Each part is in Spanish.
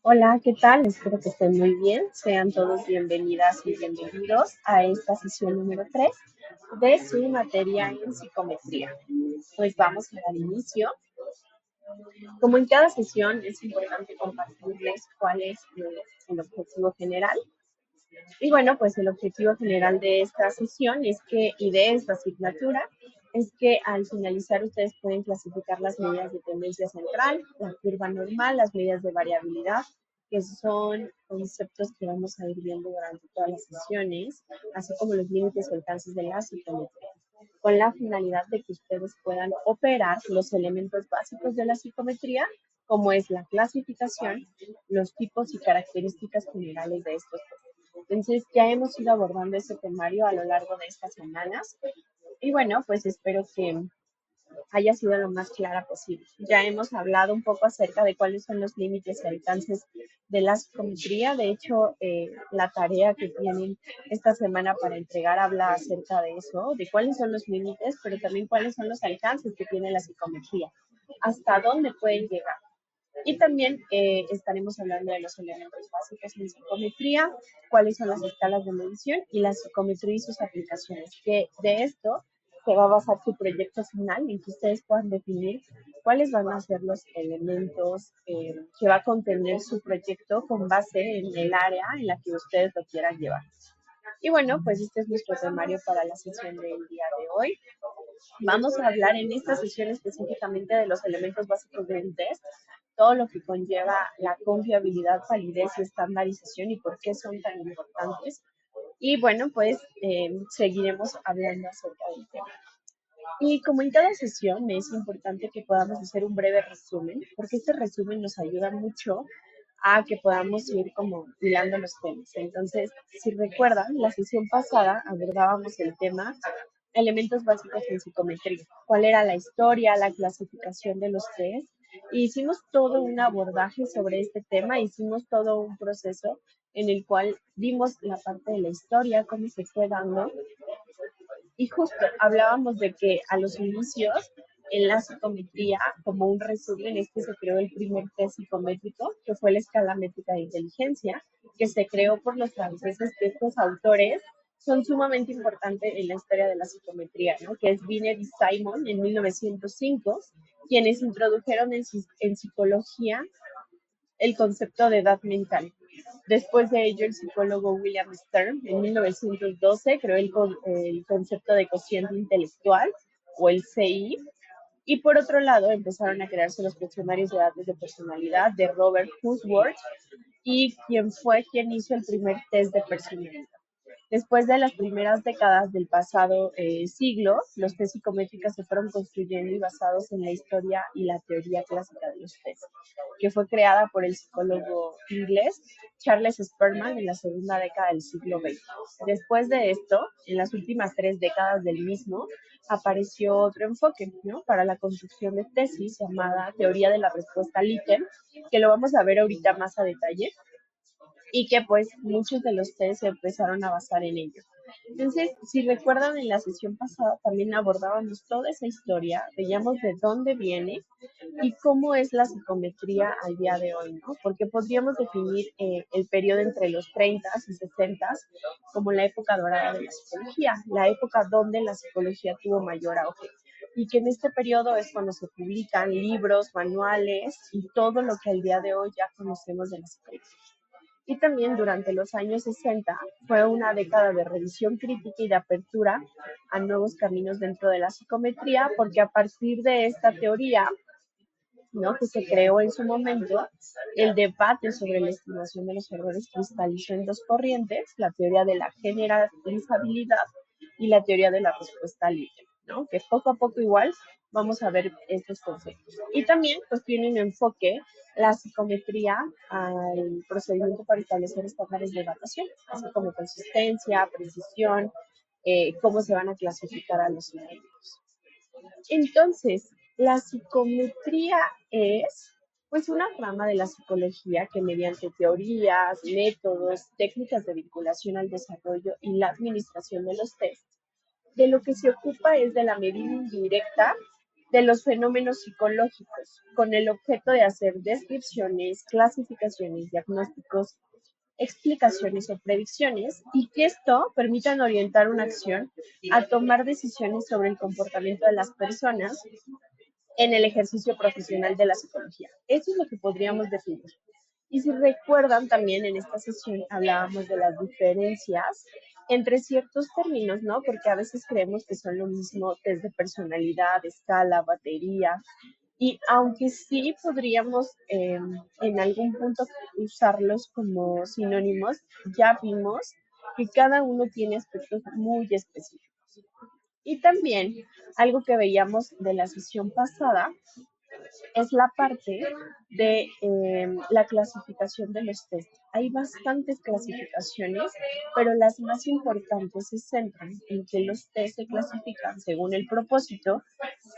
Hola, ¿qué tal? Espero que estén muy bien. Sean todos bienvenidas y bienvenidos a esta sesión número 3 de su materia en psicometría. Pues vamos a dar inicio. Como en cada sesión, es importante compartirles cuál es el objetivo general. Y bueno, pues el objetivo general de esta sesión y de esta asignatura es que al finalizar ustedes pueden clasificar las medidas de tendencia central, la curva normal, las medidas de variabilidad, que son conceptos que vamos a ir viendo durante todas las sesiones, así como los límites y alcances de la psicometría, con la finalidad de que ustedes puedan operar los elementos básicos de la psicometría, como es la clasificación, los tipos y características generales de estos. Entonces, ya hemos ido abordando este temario a lo largo de estas semanas y bueno, pues espero que haya sido lo más clara posible. Ya hemos hablado un poco acerca de cuáles son los límites y alcances de la psicometría. De hecho, la tarea que tienen esta semana para entregar habla acerca de eso, de cuáles son los límites, pero también cuáles son los alcances que tiene la psicometría, hasta dónde pueden llegar. Y también estaremos hablando de los elementos básicos en psicometría, cuáles son las escalas de medición y la psicometría y sus aplicaciones. Que de esto se va a basar su proyecto final en que ustedes puedan definir cuáles van a ser los elementos que va a contener su proyecto con base en el área en la que ustedes lo quieran llevar. Y bueno, pues este es nuestro temario para la sesión del día de hoy. Vamos a hablar en esta sesión específicamente de los elementos básicos de un test, todo lo que conlleva la confiabilidad, validez y estandarización y por qué son tan importantes. Y bueno, pues seguiremos hablando acerca del tema. Y como en cada sesión es importante que podamos hacer un breve resumen, porque este resumen nos ayuda mucho a que podamos ir como hilando los temas. Entonces, si recuerdan, la sesión pasada abordábamos el tema elementos básicos en psicometría, cuál era la historia, la clasificación de los test. E hicimos todo un abordaje sobre este tema, hicimos todo un proceso en el cual vimos la parte de la historia, cómo se fue dando, y justo hablábamos de que a los inicios en la psicometría, como un resumen, es que se creó el primer test psicométrico, que fue la escala métrica de inteligencia, que se creó por los franceses, que estos autores son sumamente importantes en la historia de la psicometría, ¿no? Que es Binet y Simon en 1905, quienes introdujeron en psicología el concepto de edad mental. Después de ello, el psicólogo William Stern, en 1912, creó el concepto de cociente intelectual, o el CI, y por otro lado, empezaron a crearse los cuestionarios de datos de personalidad de Robert Husworth, y quien hizo el primer test de personalidad. Después de las primeras décadas del pasado siglo, los test psicométricos se fueron construyendo y basados en la historia y la teoría clásica de los test, que fue creada por el psicólogo inglés Charles Spearman en la segunda década del siglo XX. Después de esto, en las últimas 3 décadas del mismo, apareció otro enfoque, ¿no? Para la construcción de tesis llamada teoría de la respuesta Litten, que lo vamos a ver ahorita más a detalle, y que pues muchos de los test se empezaron a basar en ello. Entonces, si recuerdan en la sesión pasada también abordábamos toda esa historia, veíamos de dónde viene y cómo es la psicometría al día de hoy, ¿no? Porque podríamos definir el periodo entre los 30 y 60 como la época dorada de la psicología, la época donde la psicología tuvo mayor auge. Y que en este periodo es cuando se publican libros, manuales y todo lo que al día de hoy ya conocemos de la psicología. Y también durante los años 60 fue una década de revisión crítica y de apertura a nuevos caminos dentro de la psicometría, porque a partir de esta teoría, ¿no? Que se creó en su momento, el debate sobre la estimación de los errores cristalizó en dos corrientes, la teoría de la generalizabilidad y la teoría de la respuesta libre, ¿no? Que poco a poco igual vamos a ver estos conceptos. Y también pues tiene un enfoque la psicometría al procedimiento para establecer estándares de datación, así como consistencia, precisión, cómo se van a clasificar a los elementos. Entonces, la psicometría es pues una rama de la psicología que mediante teorías, métodos, técnicas de vinculación al desarrollo y la administración de los tests, de lo que se ocupa es de la medida indirecta de los fenómenos psicológicos, con el objeto de hacer descripciones, clasificaciones, diagnósticos, explicaciones o predicciones, y que esto permitan orientar una acción a tomar decisiones sobre el comportamiento de las personas en el ejercicio profesional de la psicología. Eso es lo que podríamos definir. Y si recuerdan, también en esta sesión hablábamos de las diferencias entre ciertos términos, ¿no? Porque a veces creemos que son lo mismo test de personalidad, escala, batería. Y aunque sí podríamos en algún punto usarlos como sinónimos, ya vimos que cada uno tiene aspectos muy específicos. Y también algo que veíamos de la sesión pasada es la parte de la clasificación de los test. Hay bastantes clasificaciones, pero las más importantes se centran en que los test se clasifican según el propósito,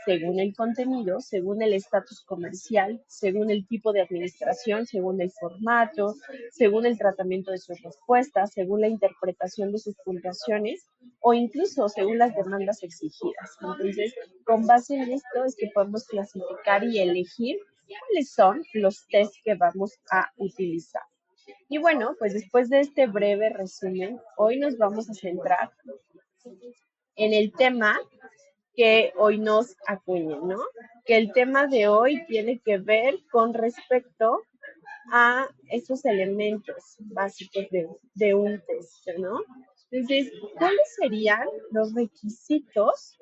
según el contenido, según el estatus comercial, según el tipo de administración, según el formato, según el tratamiento de sus respuestas, según la interpretación de sus puntuaciones o incluso según las demandas exigidas. Entonces, con base en esto es que podemos clasificar y elegir cuáles son los test que vamos a utilizar. Y bueno, pues después de este breve resumen, hoy nos vamos a centrar en el tema que hoy nos acuñe, ¿no? Que el tema de hoy tiene que ver con respecto a esos elementos básicos de un test, ¿no? Entonces, ¿cuáles serían los requisitos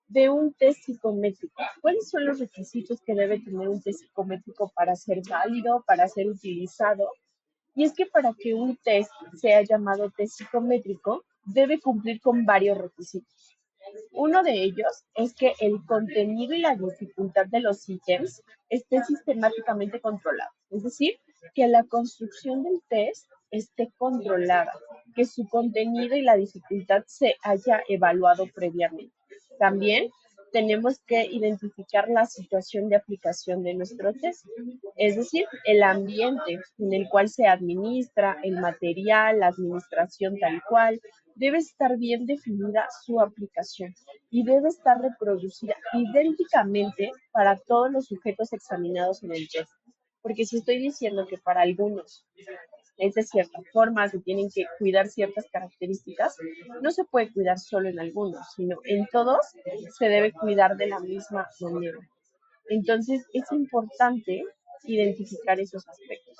de un test psicométrico? ¿Cuáles son los requisitos que debe tener un test psicométrico para ser válido, para ser utilizado? Y es que para que un test sea llamado test psicométrico, debe cumplir con varios requisitos. Uno de ellos es que el contenido y la dificultad de los ítems esté sistemáticamente controlado. Es decir, que la construcción del test esté controlada, que su contenido y la dificultad se haya evaluado previamente. También tenemos que identificar la situación de aplicación de nuestro test, es decir, el ambiente en el cual se administra, el material, la administración tal cual, debe estar bien definida su aplicación y debe estar reproducida idénticamente para todos los sujetos examinados en el test. Porque si estoy diciendo que para algunos es de cierta forma, se tienen que cuidar ciertas características, no se puede cuidar solo en algunos, sino en todos se debe cuidar de la misma manera. Entonces es importante identificar esos aspectos.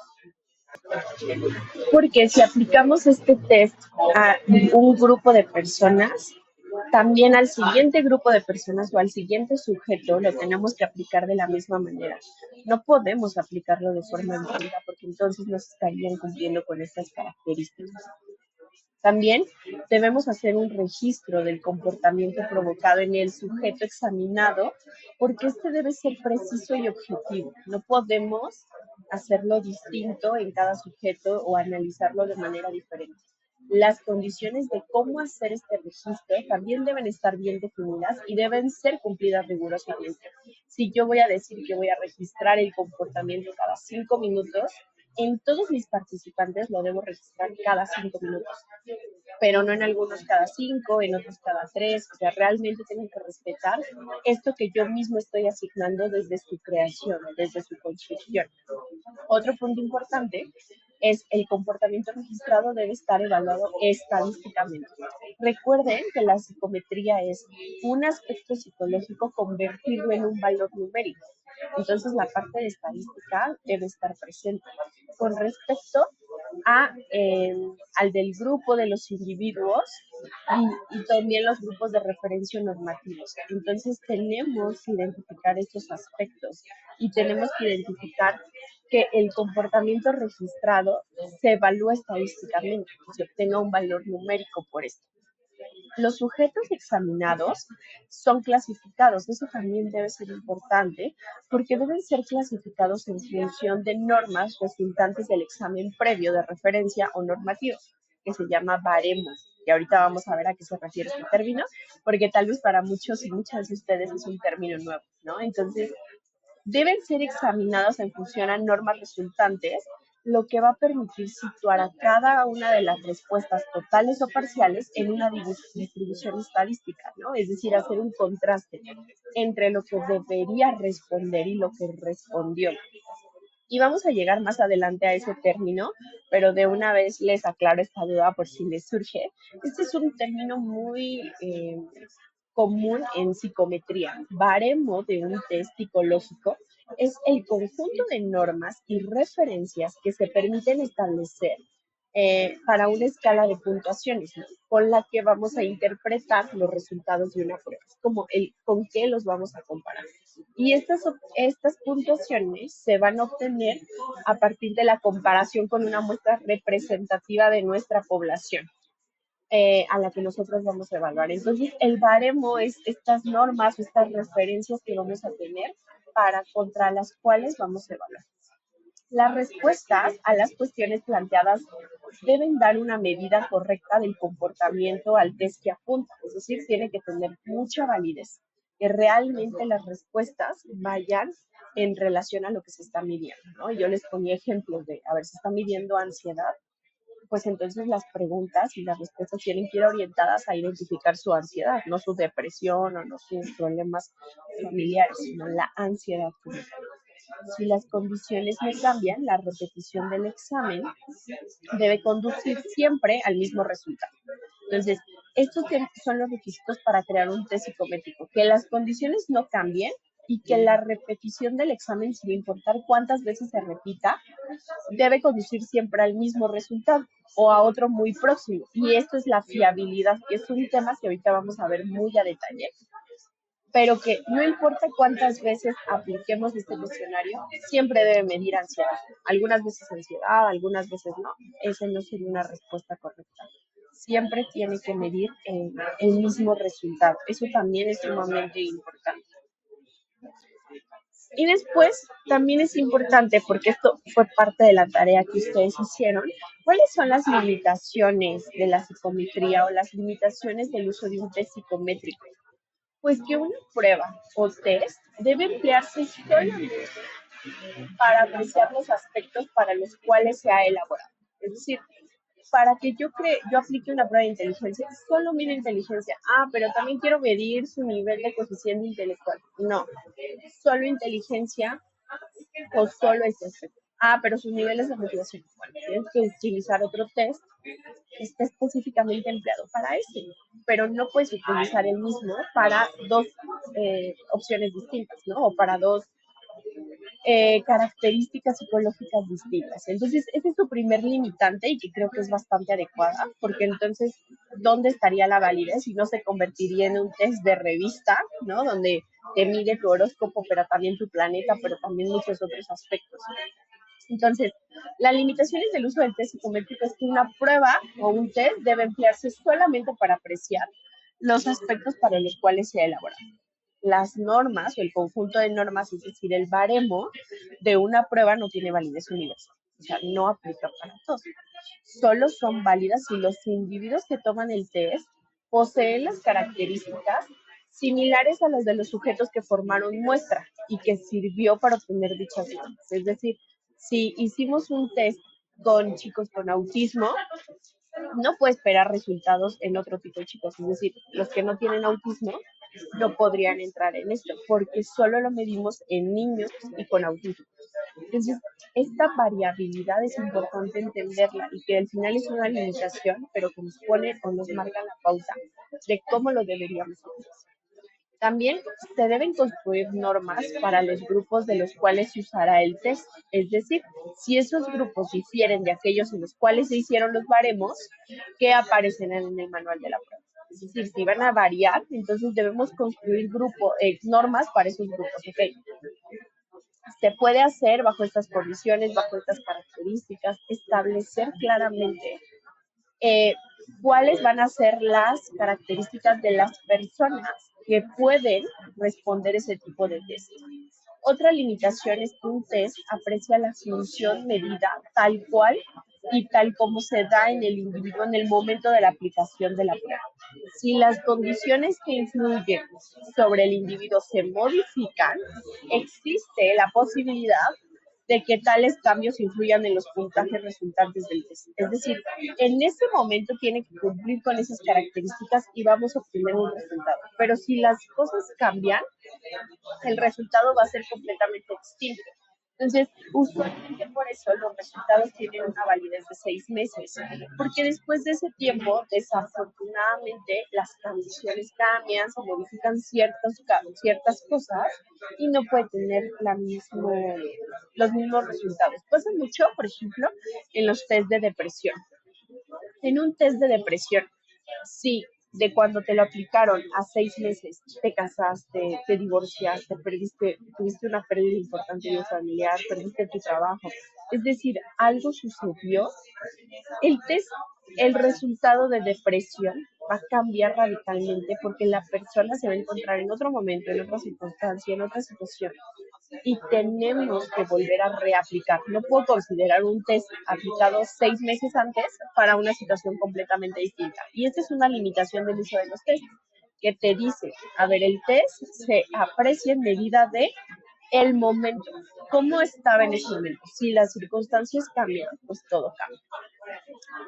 Porque si aplicamos este test a un grupo de personas, también al siguiente grupo de personas o al siguiente sujeto lo tenemos que aplicar de la misma manera. No podemos aplicarlo de forma distinta porque entonces no se estarían cumpliendo con estas características. También debemos hacer un registro del comportamiento provocado en el sujeto examinado, porque este debe ser preciso y objetivo. No podemos hacerlo distinto en cada sujeto o analizarlo de manera diferente. Las condiciones de cómo hacer este registro también deben estar bien definidas y deben ser cumplidas rigurosamente. Si yo voy a decir que voy a registrar el comportamiento cada 5 minutos, en todos mis participantes lo debo registrar cada 5 minutos, pero no en algunos cada 5, en otros cada 3. O sea, realmente tienen que respetar esto que yo mismo estoy asignando desde su creación, desde su construcción. Otro punto importante es el comportamiento registrado debe estar evaluado estadísticamente. Recuerden que la psicometría es un aspecto psicológico convertido en un valor numérico. Entonces la parte de estadística debe estar presente. Con respecto al del grupo de los individuos y también los grupos de referencia normativos. Entonces tenemos que identificar estos aspectos y tenemos que identificar que el comportamiento registrado se evalúa estadísticamente, se obtenga un valor numérico por esto. Los sujetos examinados son clasificados, eso también debe ser importante, porque deben ser clasificados en función de normas resultantes del examen previo de referencia o normativo, que se llama baremo. Y ahorita vamos a ver a qué se refiere este término, porque tal vez para muchos y muchas de ustedes es un término nuevo, ¿no? Entonces, deben ser examinados en función a normas resultantes lo que va a permitir situar a cada una de las respuestas totales o parciales en una distribución estadística, ¿no? Es decir, hacer un contraste entre lo que debería responder y lo que respondió. Y vamos a llegar más adelante a ese término, pero de una vez les aclaro esta duda por si les surge. Este es un término muy común en psicometría. Baremo de un test psicológico es el conjunto de normas y referencias que se permiten establecer para una escala de puntuaciones, ¿no? Con la que vamos a interpretar los resultados de una prueba. Es como el con qué los vamos a comparar. Y estas puntuaciones se van a obtener a partir de la comparación con una muestra representativa de nuestra población. A la que nosotros vamos a evaluar. Entonces, el baremo es estas normas o estas referencias que vamos a tener para contra las cuales vamos a evaluar. Las respuestas a las cuestiones planteadas deben dar una medida correcta del comportamiento al test que apunta, es decir, tiene que tener mucha validez, que realmente las respuestas vayan en relación a lo que se está midiendo, ¿no? Yo les ponía ejemplos de, a ver, se está midiendo ansiedad, pues entonces las preguntas y las respuestas tienen que ir orientadas a identificar su ansiedad, no su depresión o no sus problemas familiares, sino la ansiedad. Si las condiciones no cambian, la repetición del examen debe conducir siempre al mismo resultado. Entonces, estos son los requisitos para crear un test psicométrico, que las condiciones no cambien y que la repetición del examen, sin importar cuántas veces se repita, debe conducir siempre al mismo resultado o a otro muy próximo. Y esto es la fiabilidad, que es un tema que ahorita vamos a ver muy a detalle, pero que no importa cuántas veces apliquemos este cuestionario, siempre debe medir ansiedad. Algunas veces ansiedad, algunas veces no. Esa no sería una respuesta correcta. Siempre tiene que medir el mismo resultado. Eso también es sumamente importante. Y después también es importante, porque esto fue parte de la tarea que ustedes hicieron, ¿cuáles son las limitaciones de la psicometría o las limitaciones del uso de un test psicométrico? Pues que una prueba o test debe emplearse solamente para apreciar los aspectos para los cuales se ha elaborado. Es decir, para que yo aplique una prueba de inteligencia, solo mido inteligencia. Ah, pero también quiero medir su nivel de coeficiente intelectual. No, solo inteligencia o solo ese aspecto. Ah, pero sus niveles de motivación. Bueno, tienes que utilizar otro test que esté específicamente empleado para ese, pero no puedes utilizar el mismo para dos opciones distintas, ¿no? O para dos características psicológicas distintas. Entonces, ese es su primer limitante y que creo que es bastante adecuada, porque entonces, ¿dónde estaría la validez? Si no se convertiría en un test de revista, ¿no? Donde te mide tu horóscopo, pero también tu planeta, pero también muchos otros aspectos. Entonces, las limitaciones del uso del test psicométrico es que una prueba o un test debe emplearse solamente para apreciar los aspectos para los cuales se ha elaborado. Las normas o el conjunto de normas, es decir, el baremo de una prueba no tiene validez universal. O sea, no aplica para todos. Solo son válidas si los individuos que toman el test poseen las características similares a las de los sujetos que formaron muestra y que sirvió para obtener dichas normas. Es decir, si hicimos un test con chicos con autismo, no puede esperar resultados en otro tipo de chicos. Es decir, los que no tienen autismo no podrían entrar en esto porque solo lo medimos en niños y con autismo. Entonces, esta variabilidad es importante entenderla y que al final es una limitación, pero que nos pone o nos marca la pauta de cómo lo deberíamos hacer. También se deben construir normas para los grupos de los cuales se usará el test. Es decir, si esos grupos difieren de aquellos en los cuales se hicieron los baremos, que aparecen en el manual de la prueba. Es decir, si van a variar, entonces debemos construir normas para esos grupos. ¿Okay? Se puede hacer bajo estas condiciones, bajo estas características, establecer claramente cuáles van a ser las características de las personas que pueden responder ese tipo de test. Otra limitación es que un test aprecia la función medida tal cual y tal como se da en el individuo en el momento de la aplicación de la prueba. Si las condiciones que influyen sobre el individuo se modifican, existe la posibilidad de que tales cambios influyan en los puntajes resultantes del test. Es decir, en ese momento tiene que cumplir con esas características y vamos a obtener un resultado. Pero si las cosas cambian, el resultado va a ser completamente distinto. Entonces, usualmente por eso los resultados tienen una validez de 6 meses, porque después de ese tiempo, desafortunadamente, las condiciones cambian, se modifican ciertas cosas y no puede tener los mismos resultados. Pasa mucho, por ejemplo, en los test de depresión. En un test de depresión, sí, de cuando te lo aplicaron a 6 meses, te casaste, te divorciaste, tuviste una pérdida importante de un familiar, perdiste tu trabajo. Es decir, algo sucedió. El test, el resultado de depresión va a cambiar radicalmente porque la persona se va a encontrar en otro momento, en otra circunstancia, en otra situación y tenemos que volver a reaplicar. No puedo considerar un test aplicado 6 meses antes para una situación completamente distinta. Y esta es una limitación del uso de los tests, que te dice, a ver, el test se aprecia en medida de el momento, cómo estaba en ese momento. Si las circunstancias cambian, pues todo cambia.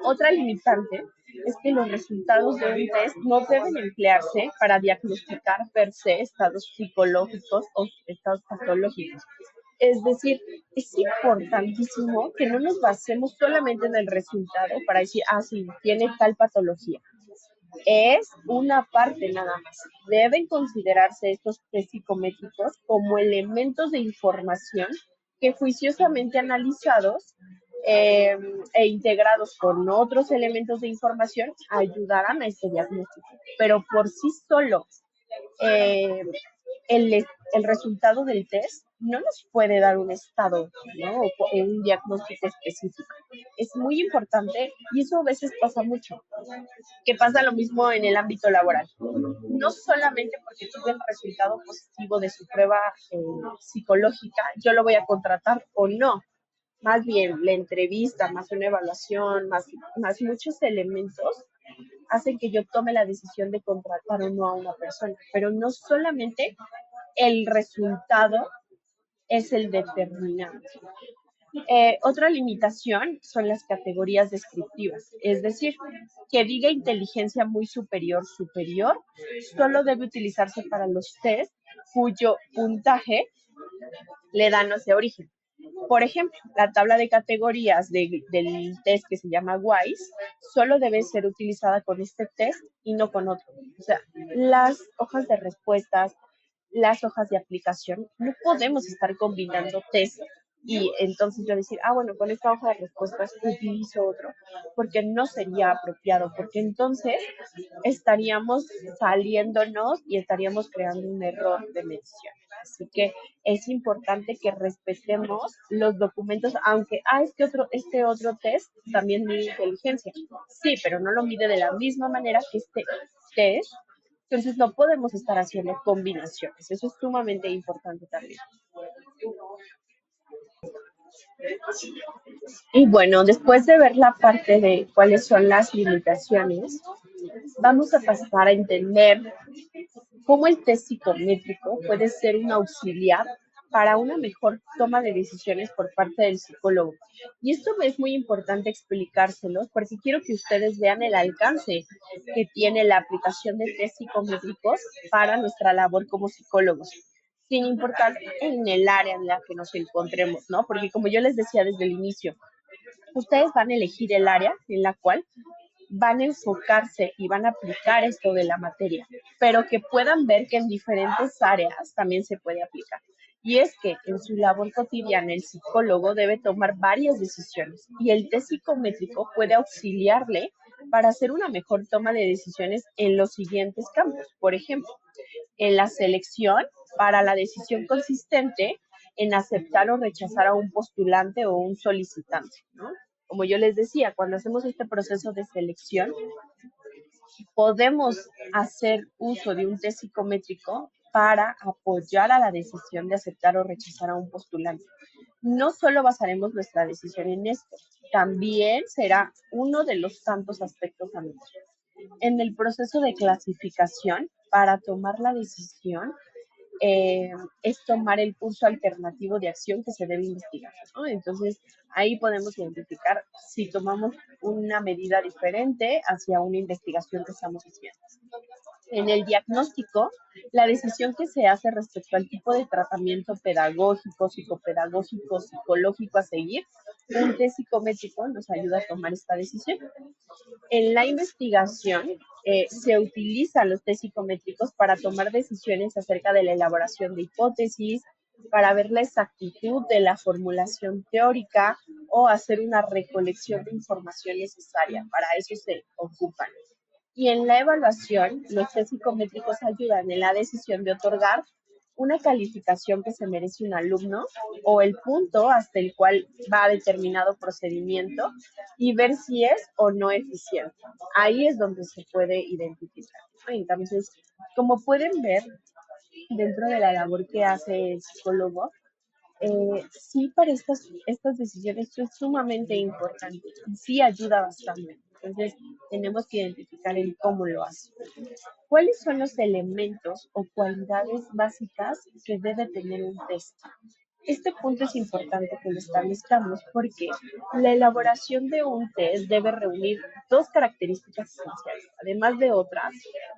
Otra limitante es que los resultados de un test no deben emplearse para diagnosticar per se estados psicológicos o estados patológicos. Es decir, es importantísimo que no nos basemos solamente en el resultado para decir, ah, sí, tiene tal patología. Es una parte nada más. Deben considerarse estos test psicométricos como elementos de información que juiciosamente analizados e integrados con otros elementos de información ayudarán a este diagnóstico. Pero por sí solo eh, el resultado del test no nos puede dar un estado, ¿no? O un diagnóstico específico. Es muy importante y eso a veces pasa mucho, que pasa lo mismo en el ámbito laboral. No solamente porque tuve el resultado positivo de su prueba psicológica, yo lo voy a contratar o no. Más bien, la entrevista, más una evaluación, más muchos elementos hacen que yo tome la decisión de contratar o no a una persona. Pero no solamente el resultado es el determinante. Otra limitación son las categorías descriptivas, es decir, que diga inteligencia muy superior, solo debe utilizarse para los test cuyo puntaje le dan ese origen. Por ejemplo, la tabla de categorías del test que se llama WISE solo debe ser utilizada con este test y no con otro. O sea, las hojas de respuestas, las hojas de aplicación, no podemos estar combinando test y entonces yo decir, ah, bueno, con esta hoja de respuestas utilizo otro, porque no sería apropiado, porque entonces estaríamos saliéndonos y estaríamos creando un error de medición. Así que es importante que respetemos los documentos, aunque, es que este otro test también mide inteligencia. Sí, pero no lo mide de la misma manera que este test. Entonces no podemos estar haciendo combinaciones. Eso es sumamente importante también. Y bueno, después de ver la parte de cuáles son las limitaciones, vamos a pasar a entender cómo el test psicométrico puede ser un auxiliar para una mejor toma de decisiones por parte del psicólogo. Y esto es muy importante explicárselos porque quiero que ustedes vean el alcance que tiene la aplicación de test psicométricos para nuestra labor como psicólogos, sin importar en el área en la que nos encontremos, ¿no? Porque como yo les decía desde el inicio, ustedes van a elegir el área en la cual van a enfocarse y van a aplicar esto de la materia, pero que puedan ver que en diferentes áreas también se puede aplicar. Y es que en su labor cotidiana el psicólogo debe tomar varias decisiones y el test psicométrico puede auxiliarle para hacer una mejor toma de decisiones en los siguientes campos. Por ejemplo, en la selección para la decisión consistente en aceptar o rechazar a un postulante o un solicitante, ¿no? Como yo les decía, cuando hacemos este proceso de selección, podemos hacer uso de un test psicométrico para apoyar a la decisión de aceptar o rechazar a un postulante. No solo basaremos nuestra decisión en esto, también será uno de los tantos aspectos a medir. En el proceso de clasificación, para tomar la decisión, es tomar el curso alternativo de acción que se debe investigar, ¿no? Entonces, ahí podemos identificar si tomamos una medida diferente hacia una investigación que estamos haciendo. En el diagnóstico, la decisión que se hace respecto al tipo de tratamiento pedagógico, psicopedagógico, psicológico a seguir, un test psicométrico nos ayuda a tomar esta decisión. En la investigación se utilizan los test psicométricos para tomar decisiones acerca de la elaboración de hipótesis, para ver la exactitud de la formulación teórica o hacer una recolección de información necesaria. Para eso se ocupan. Y en la evaluación, los test psicométricos ayudan en la decisión de otorgar una calificación que se merece un alumno o el punto hasta el cual va determinado procedimiento y ver si es o no eficiente. Ahí es donde se puede identificar. Entonces, como pueden ver, dentro de la labor que hace el psicólogo, sí para estas decisiones es sumamente importante y sí ayuda bastante. Entonces, tenemos que identificar el cómo lo hace. ¿Cuáles son los elementos o cualidades básicas que debe tener un test? Este punto es importante que lo establezcamos porque la elaboración de un test debe reunir dos características esenciales, además de otras,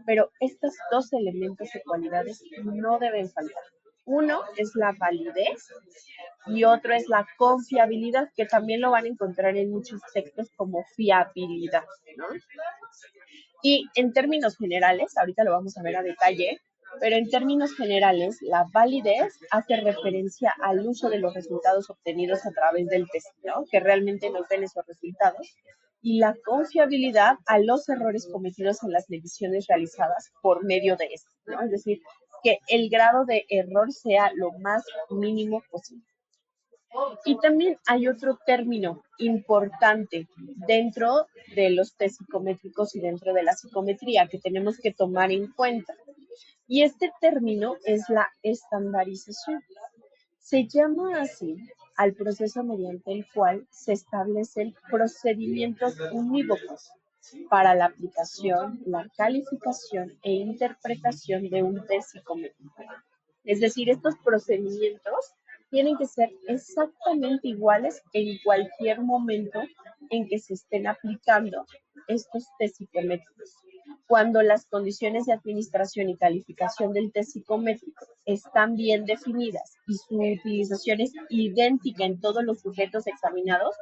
pero estos dos elementos o cualidades no deben faltar. Uno es la validez y otro es la confiabilidad, que también lo van a encontrar en muchos textos como fiabilidad, ¿no? Y en términos generales, ahorita lo vamos a ver a detalle, pero en términos generales, la validez hace referencia al uso de los resultados obtenidos a través del test, ¿no? Que realmente nos den esos resultados. Y la confiabilidad a los errores cometidos en las mediciones realizadas por medio de esto, ¿no? Es decir, que el grado de error sea lo más mínimo posible. Y también hay otro término importante dentro de los test psicométricos y dentro de la psicometría que tenemos que tomar en cuenta. Y este término es la estandarización. Se llama así al proceso mediante el cual se establecen procedimientos unívocos para la aplicación, la calificación e interpretación de un test psicométrico. Es decir, estos procedimientos tienen que ser exactamente iguales en cualquier momento en que se estén aplicando estos test psicométricos. Cuando las condiciones de administración y calificación del test psicométrico están bien definidas y su utilización es idéntica en todos los sujetos examinados,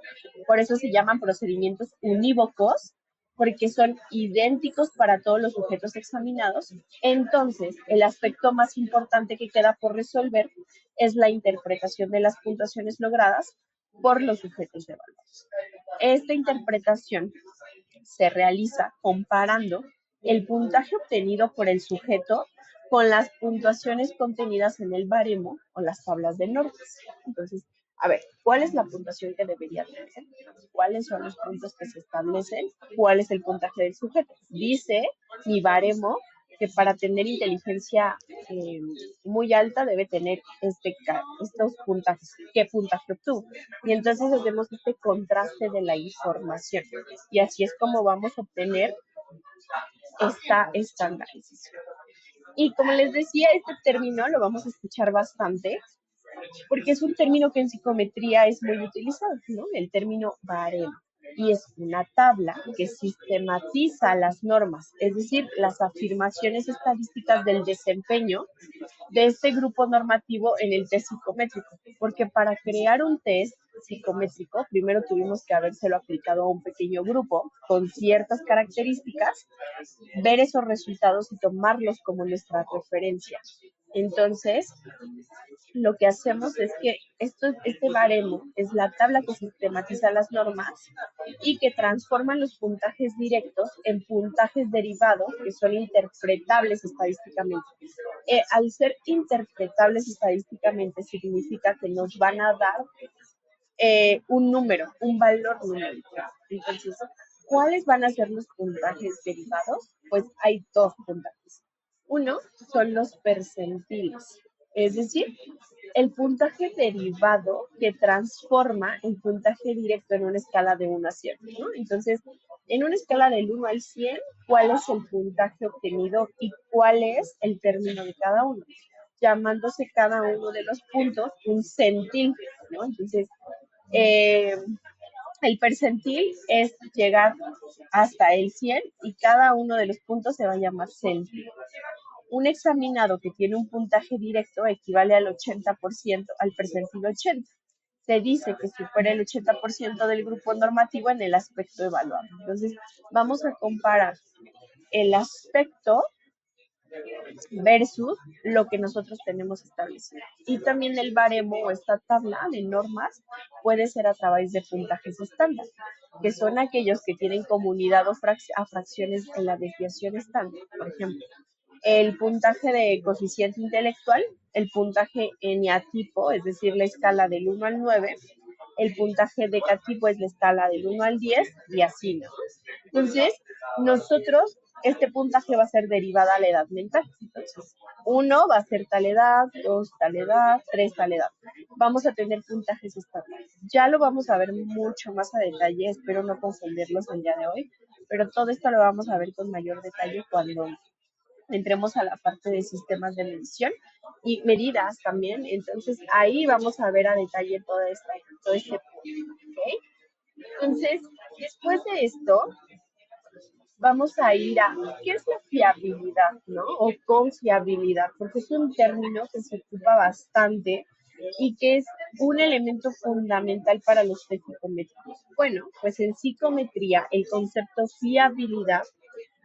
por eso se llaman procedimientos unívocos, porque son idénticos para todos los sujetos examinados. Entonces, el aspecto más importante que queda por resolver es la interpretación de las puntuaciones logradas por los sujetos evaluados. Esta interpretación se realiza comparando el puntaje obtenido por el sujeto con las puntuaciones contenidas en el baremo o las tablas de normas. Entonces, a ver, ¿cuál es la puntuación que debería tener? ¿Cuáles son los puntos que se establecen? ¿Cuál es el puntaje del sujeto? Dice mi baremo que para tener inteligencia muy alta debe tener estos puntajes. ¿Qué puntaje obtuvo? Y entonces hacemos este contraste de la información. Y así es como vamos a obtener esta estandarización. Y como les decía, este término lo vamos a escuchar bastante porque es un término que en psicometría es muy utilizado, ¿no? El término baremo. Y es una tabla que sistematiza las normas, es decir, las afirmaciones estadísticas del desempeño de este grupo normativo en el test psicométrico, porque para crear un test psicométrico, primero tuvimos que habérselo aplicado a un pequeño grupo con ciertas características, ver esos resultados y tomarlos como nuestra referencia. Entonces, lo que hacemos es que este baremo es la tabla que sistematiza las normas y que transforma los puntajes directos en puntajes derivados que son interpretables estadísticamente. Al ser interpretables estadísticamente significa que nos van a dar un número, un valor numérico. Entonces, ¿cuáles van a ser los puntajes derivados? Pues hay dos puntajes. Uno son los percentiles, es decir, el puntaje derivado que transforma el puntaje directo en una escala de 1 a 100, ¿no? Entonces, en una escala del 1 al 100, ¿cuál es el puntaje obtenido y cuál es el término de cada uno? llamándose cada uno de los puntos un centil, ¿no? Entonces, eh, el percentil es llegar hasta el 100 y cada uno de los puntos se va a llamar centil. Un examinado que tiene un puntaje directo equivale al 80%, al percentil 80. Se dice que supera el 80% del grupo normativo en el aspecto evaluado. Entonces, vamos a comparar el aspecto versus lo que nosotros tenemos establecido. Y también el baremo o esta tabla de normas puede ser a través de puntajes estándar, que son aquellos que tienen como unidad o a fracciones en la desviación estándar. Por ejemplo, el puntaje de coeficiente intelectual, el puntaje eneatipo, es decir, la escala del 1 al 9, el puntaje decatipo es la escala del 1 al 10 y así, ¿no? Entonces, nosotros, este puntaje va a ser derivada a la edad mental. Entonces, 1 va a ser tal edad, 2 tal edad, 3 tal edad. Vamos a tener puntajes estándares. Ya lo vamos a ver mucho más a detalle, espero no confundirlos el día de hoy, pero todo esto lo vamos a ver con mayor detalle cuando entremos a la parte de sistemas de medición y medidas también. Entonces, ahí vamos a ver a detalle todo este punto. ¿Okay? Entonces, después de esto, vamos a ir a qué es la fiabilidad, ¿no? O confiabilidad, porque es un término que se ocupa bastante y que es un elemento fundamental para los test psicométricos. Bueno, pues en psicometría el concepto fiabilidad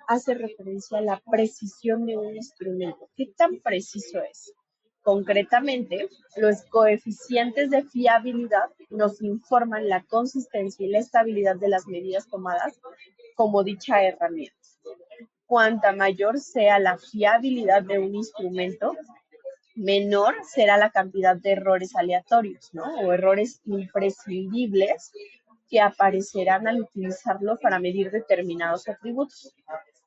hace referencia a la precisión de un instrumento. ¿Qué tan preciso es? Concretamente, los coeficientes de fiabilidad nos informan la consistencia y la estabilidad de las medidas tomadas como dicha herramienta. Cuanta mayor sea la fiabilidad de un instrumento, menor será la cantidad de errores aleatorios, ¿no? O errores imprescindibles que aparecerán al utilizarlo para medir determinados atributos.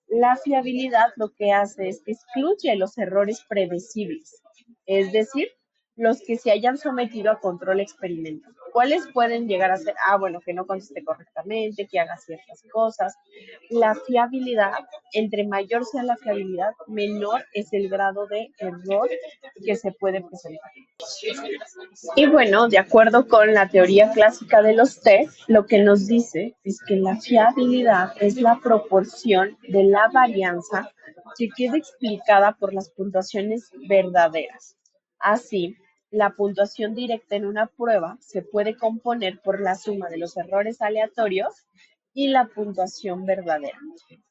La fiabilidad lo que hace es que excluye los errores predecibles, es decir, los que se hayan sometido a control experimental. ¿Cuáles pueden llegar a ser? Bueno, que no conteste correctamente, que haga ciertas cosas. La fiabilidad, entre mayor sea la fiabilidad, menor es el grado de error que se puede presentar. Y bueno, de acuerdo con la teoría clásica de los test, lo que nos dice es que la fiabilidad es la proporción de la varianza que queda explicada por las puntuaciones verdaderas. Así, la puntuación directa en una prueba se puede componer por la suma de los errores aleatorios y la puntuación verdadera.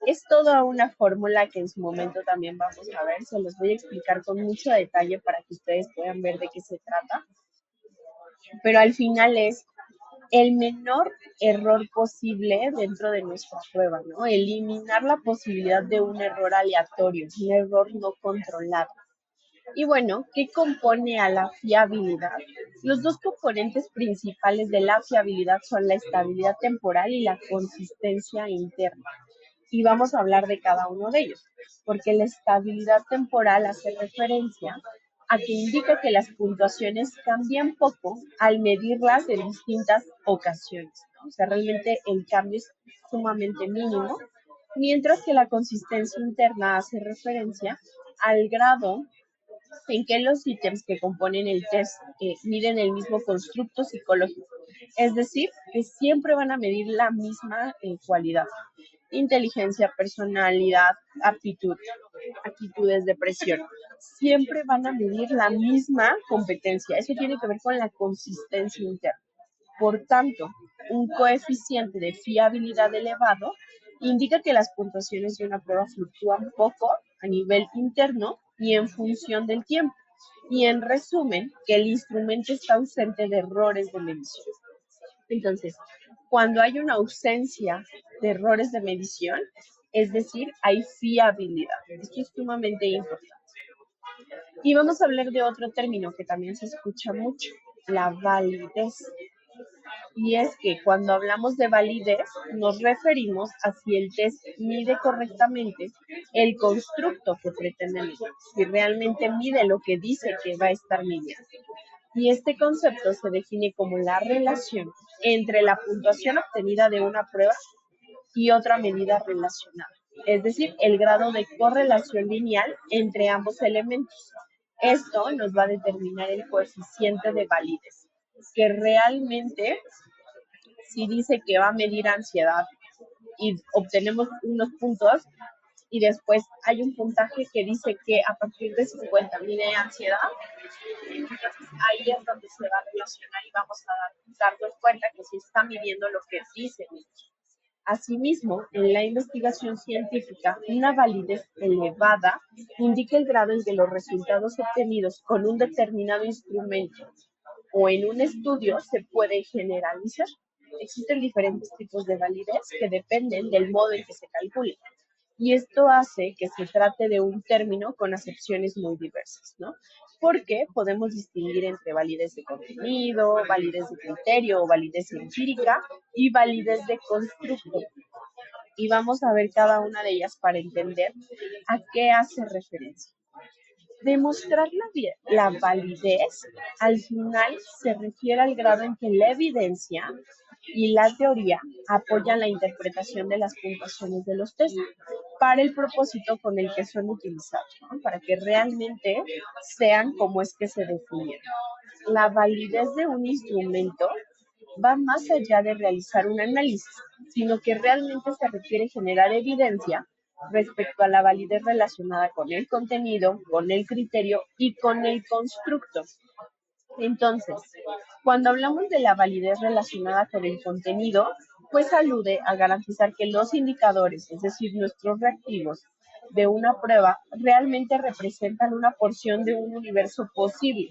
Es toda una fórmula que en su momento también vamos a ver, se los voy a explicar con mucho detalle para que ustedes puedan ver de qué se trata, pero al final es el menor error posible dentro de nuestra prueba, ¿no? Eliminar la posibilidad de un error aleatorio, un error no controlado. Y bueno, ¿qué compone a la fiabilidad? Los dos componentes principales de la fiabilidad son la estabilidad temporal y la consistencia interna. Y vamos a hablar de cada uno de ellos, porque la estabilidad temporal hace referencia a que indica que las puntuaciones cambian poco al medirlas en distintas ocasiones, ¿no? O sea, realmente el cambio es sumamente mínimo, mientras que la consistencia interna hace referencia al grado en que los ítems que componen el test miden el mismo constructo psicológico, es decir, que siempre van a medir la misma cualidad: inteligencia, personalidad, aptitud, actitudes de presión. Siempre van a medir la misma competencia. Eso tiene que ver con la consistencia interna. Por tanto, un coeficiente de fiabilidad elevado indica que las puntuaciones de una prueba fluctúan poco a nivel interno y en función del tiempo. Y en resumen, que el instrumento está ausente de errores de medición. Entonces, cuando hay una ausencia de errores de medición, es decir, hay fiabilidad. Esto es sumamente importante. Y vamos a hablar de otro término que también se escucha mucho, la validez. Y es que cuando hablamos de validez, nos referimos a si el test mide correctamente el constructo que pretende medir, si realmente mide lo que dice que va a estar midiendo. Y este concepto se define como la relación entre la puntuación obtenida de una prueba y otra medida relacionada, es decir, el grado de correlación lineal entre ambos elementos. Esto nos va a determinar el coeficiente de validez, que realmente si dice que va a medir ansiedad y obtenemos unos puntos y después hay un puntaje que dice que a partir de 50 mide ansiedad, entonces ahí es donde se va a relacionar y vamos a darnos cuenta que sí está midiendo lo que dice. Asimismo, en la investigación científica, una validez elevada indica el grado en que los resultados obtenidos con un determinado instrumento o en un estudio se puede generalizar. Existen diferentes tipos de validez que dependen del modo en que se calcule. Y esto hace que se trate de un término con acepciones muy diversas, ¿no? Porque podemos distinguir entre validez de contenido, validez de criterio o validez empírica y validez de constructo. Y vamos a ver cada una de ellas para entender a qué hace referencia. Demostrar la validez al final se refiere al grado en que la evidencia y la teoría apoyan la interpretación de las puntuaciones de los test para el propósito con el que son utilizados, ¿no? Para que realmente sean como es que se definieron. La validez de un instrumento va más allá de realizar un análisis, sino que realmente se requiere generar evidencia respecto a la validez relacionada con el contenido, con el criterio y con el constructo. Entonces, cuando hablamos de la validez relacionada con el contenido, pues alude a garantizar que los indicadores, es decir, nuestros reactivos de una prueba, realmente representan una porción de un universo posible.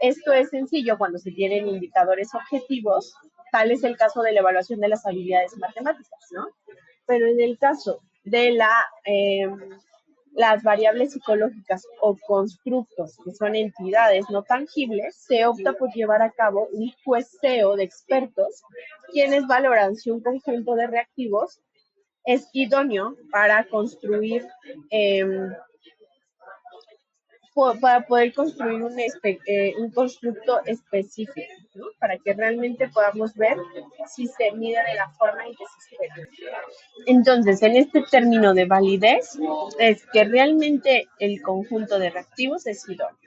Esto es sencillo cuando se tienen indicadores objetivos, tal es el caso de la evaluación de las habilidades matemáticas, ¿no? Pero en el caso de las variables psicológicas o constructos, que son entidades no tangibles, se opta por llevar a cabo un jueceo de expertos, quienes valoran si un conjunto de reactivos es idóneo para construir para poder construir un constructo específico, ¿no? Para que realmente podamos ver si se mide de la forma en que se espera. Entonces, en este término de validez, es que realmente el conjunto de reactivos es idóneo.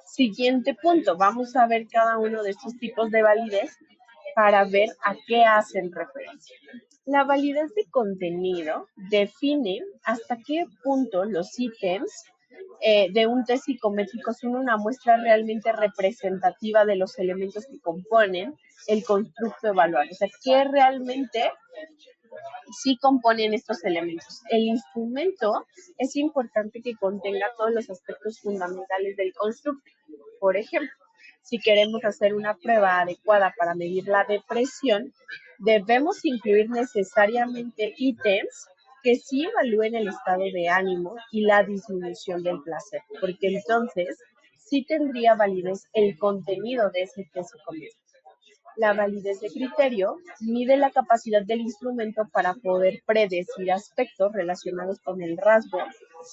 Siguiente punto, vamos a ver cada uno de estos tipos de validez para ver a qué hacen referencia. La validez de contenido define hasta qué punto los ítems de un test psicométrico son una muestra realmente representativa de los elementos que componen el constructo evaluado. O sea, ¿qué realmente sí componen estos elementos? El instrumento es importante que contenga todos los aspectos fundamentales del constructo. Por ejemplo, si queremos hacer una prueba adecuada para medir la depresión, debemos incluir necesariamente ítems que sí evalúen el estado de ánimo y la disminución del placer, porque entonces sí tendría validez el contenido de ese test psicométrico. La validez de criterio mide la capacidad del instrumento para poder predecir aspectos relacionados con el rasgo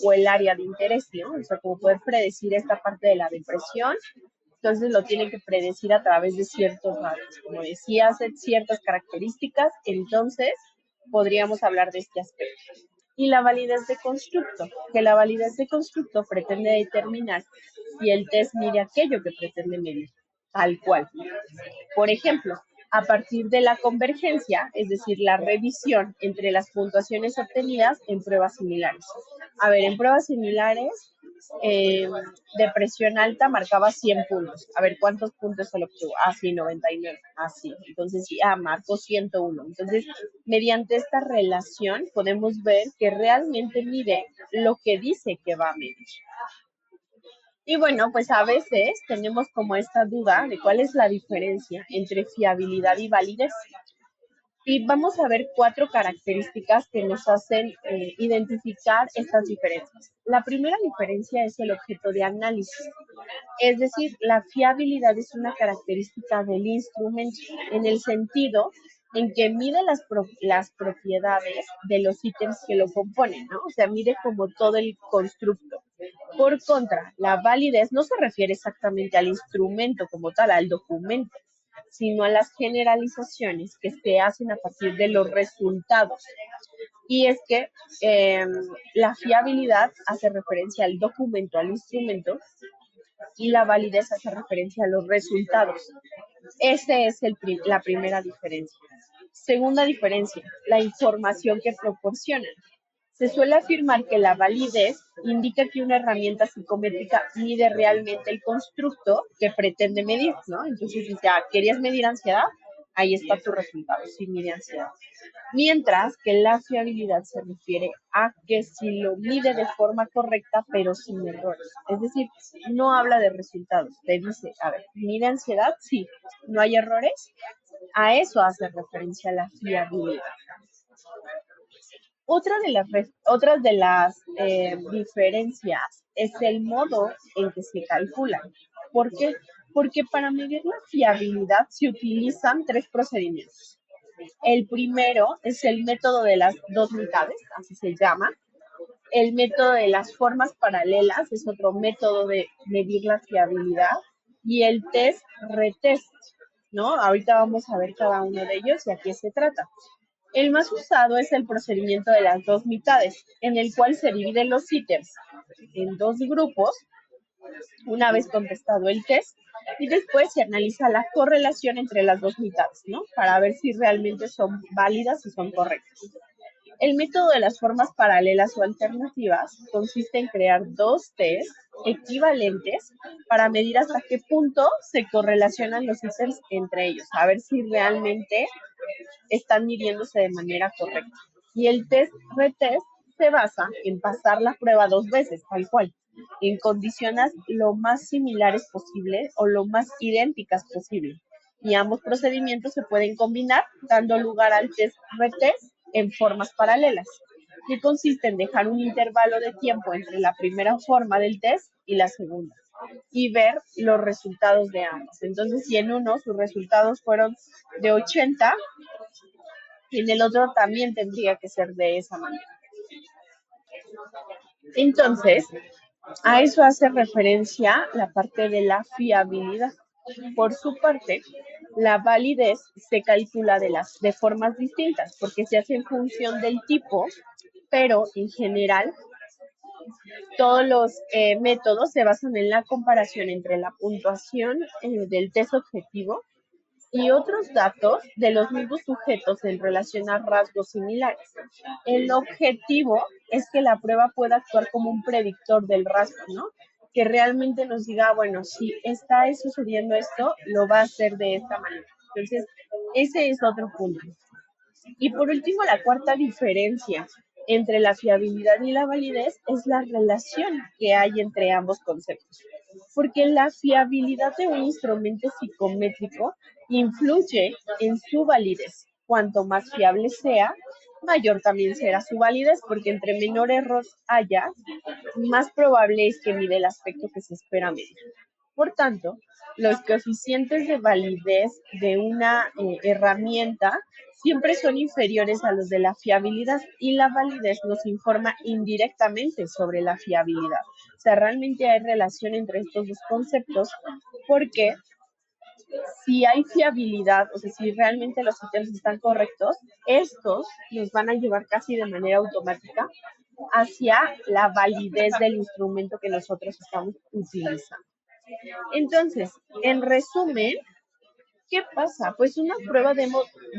o el área de interés, ¿no? O sea, como poder predecir esta parte de la depresión, entonces lo tiene que predecir a través de ciertos rasgos. Como decía, hace ciertas características, entonces podríamos hablar de este aspecto. Y la validez de constructo, que la validez de constructo pretende determinar si el test mide aquello que pretende medir, tal cual. Por ejemplo, a partir de la convergencia, es decir, la revisión entre las puntuaciones obtenidas en pruebas similares. A ver, en pruebas similares, eh, de presión alta marcaba 100 puntos. A ver, ¿cuántos puntos se lo obtuvo? Ah, sí, 99. Ah, sí. Entonces, sí, marcó 101. Entonces, mediante esta relación podemos ver que realmente mide lo que dice que va a medir. Y bueno, pues a veces tenemos como esta duda de cuál es la diferencia entre fiabilidad y validez. Y vamos a ver 4 características que nos hacen identificar estas diferencias. La primera diferencia es el objeto de análisis. Es decir, la fiabilidad es una característica del instrumento en el sentido en que mide las propiedades de los ítems que lo componen, ¿no? O sea, mide como todo el constructo. Por contra, la validez no se refiere exactamente al instrumento como tal, al documento, sino a las generalizaciones que se hacen a partir de los resultados. Y es que la fiabilidad hace referencia al documento, al instrumento, y la validez hace referencia a los resultados. Esa es la primera diferencia. Segunda diferencia, la información que proporcionan. Se suele afirmar que la validez indica que una herramienta psicométrica mide realmente el constructo que pretende medir, ¿no? Entonces, si ya querías medir ansiedad, ahí está tu resultado, si mide ansiedad. Mientras que la fiabilidad se refiere a que si lo mide de forma correcta, pero sin errores. Es decir, no habla de resultados. Te dice, a ver, ¿mide ansiedad? Sí. ¿No hay errores? A eso hace referencia la fiabilidad. Otras de las diferencias es el modo en que se calcula. ¿Por qué? Porque para medir la fiabilidad se utilizan tres procedimientos. El primero es el método de las dos mitades, así se llama. El método de las formas paralelas es otro método de medir la fiabilidad. Y el test-retest, ¿no? Ahorita vamos a ver cada uno de ellos y a qué se trata. El más usado es el procedimiento de las dos mitades, en el cual se dividen los ítems en dos grupos, una vez contestado el test, y después se analiza la correlación entre las dos mitades, ¿no? Para ver si realmente son válidas y son correctas. El método de las formas paralelas o alternativas consiste en crear dos test equivalentes para medir hasta qué punto se correlacionan los ítems entre ellos, a ver si realmente están midiéndose de manera correcta. Y el test-retest se basa en pasar la prueba dos veces, tal cual, en condiciones lo más similares posible o lo más idénticas posible. Y ambos procedimientos se pueden combinar, dando lugar al test-retest en formas paralelas, que consiste en dejar un intervalo de tiempo entre la primera forma del test y la segunda, y ver los resultados de ambos. Entonces, si en uno sus resultados fueron de 80, en el otro también tendría que ser de esa manera. Entonces, a eso hace referencia la parte de la fiabilidad. Por su parte, la validez se calcula de formas distintas, porque se hace en función del tipo, pero en general todos los métodos se basan en la comparación entre la puntuación del test objetivo y otros datos de los mismos sujetos en relación a rasgos similares. El objetivo es que la prueba pueda actuar como un predictor del rasgo, ¿no? Que realmente nos diga, bueno, si está sucediendo esto, lo va a hacer de esta manera. Entonces, ese es otro punto. Y por último, la cuarta diferencia entre la fiabilidad y la validez es la relación que hay entre ambos conceptos. Porque la fiabilidad de un instrumento psicométrico influye en su validez. Cuanto más fiable sea, mayor también será su validez, porque entre menor error haya, más probable es que mide el aspecto que se espera medir. Por tanto, los coeficientes de validez de una herramienta siempre son inferiores a los de la fiabilidad, y la validez nos informa indirectamente sobre la fiabilidad. O sea, realmente hay relación entre estos dos conceptos, porque si hay fiabilidad, o sea, si realmente los ítems están correctos, estos nos van a llevar casi de manera automática hacia la validez del instrumento que nosotros estamos utilizando. Entonces, en resumen, ¿qué pasa? Pues una prueba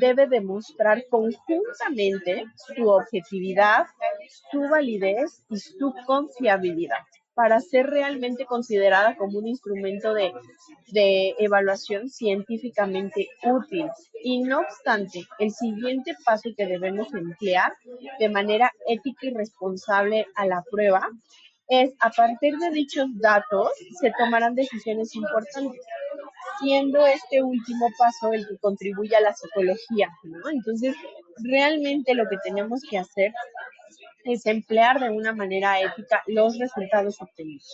debe demostrar conjuntamente su objetividad, su validez y su confiabilidad para ser realmente considerada como un instrumento de evaluación científicamente útil. Y no obstante, el siguiente paso que debemos emplear de manera ética y responsable a la prueba es, a partir de dichos datos, se tomarán decisiones importantes, siendo este último paso el que contribuye a la psicología, ¿no? Entonces, realmente lo que tenemos que hacer es emplear de una manera ética los resultados obtenidos.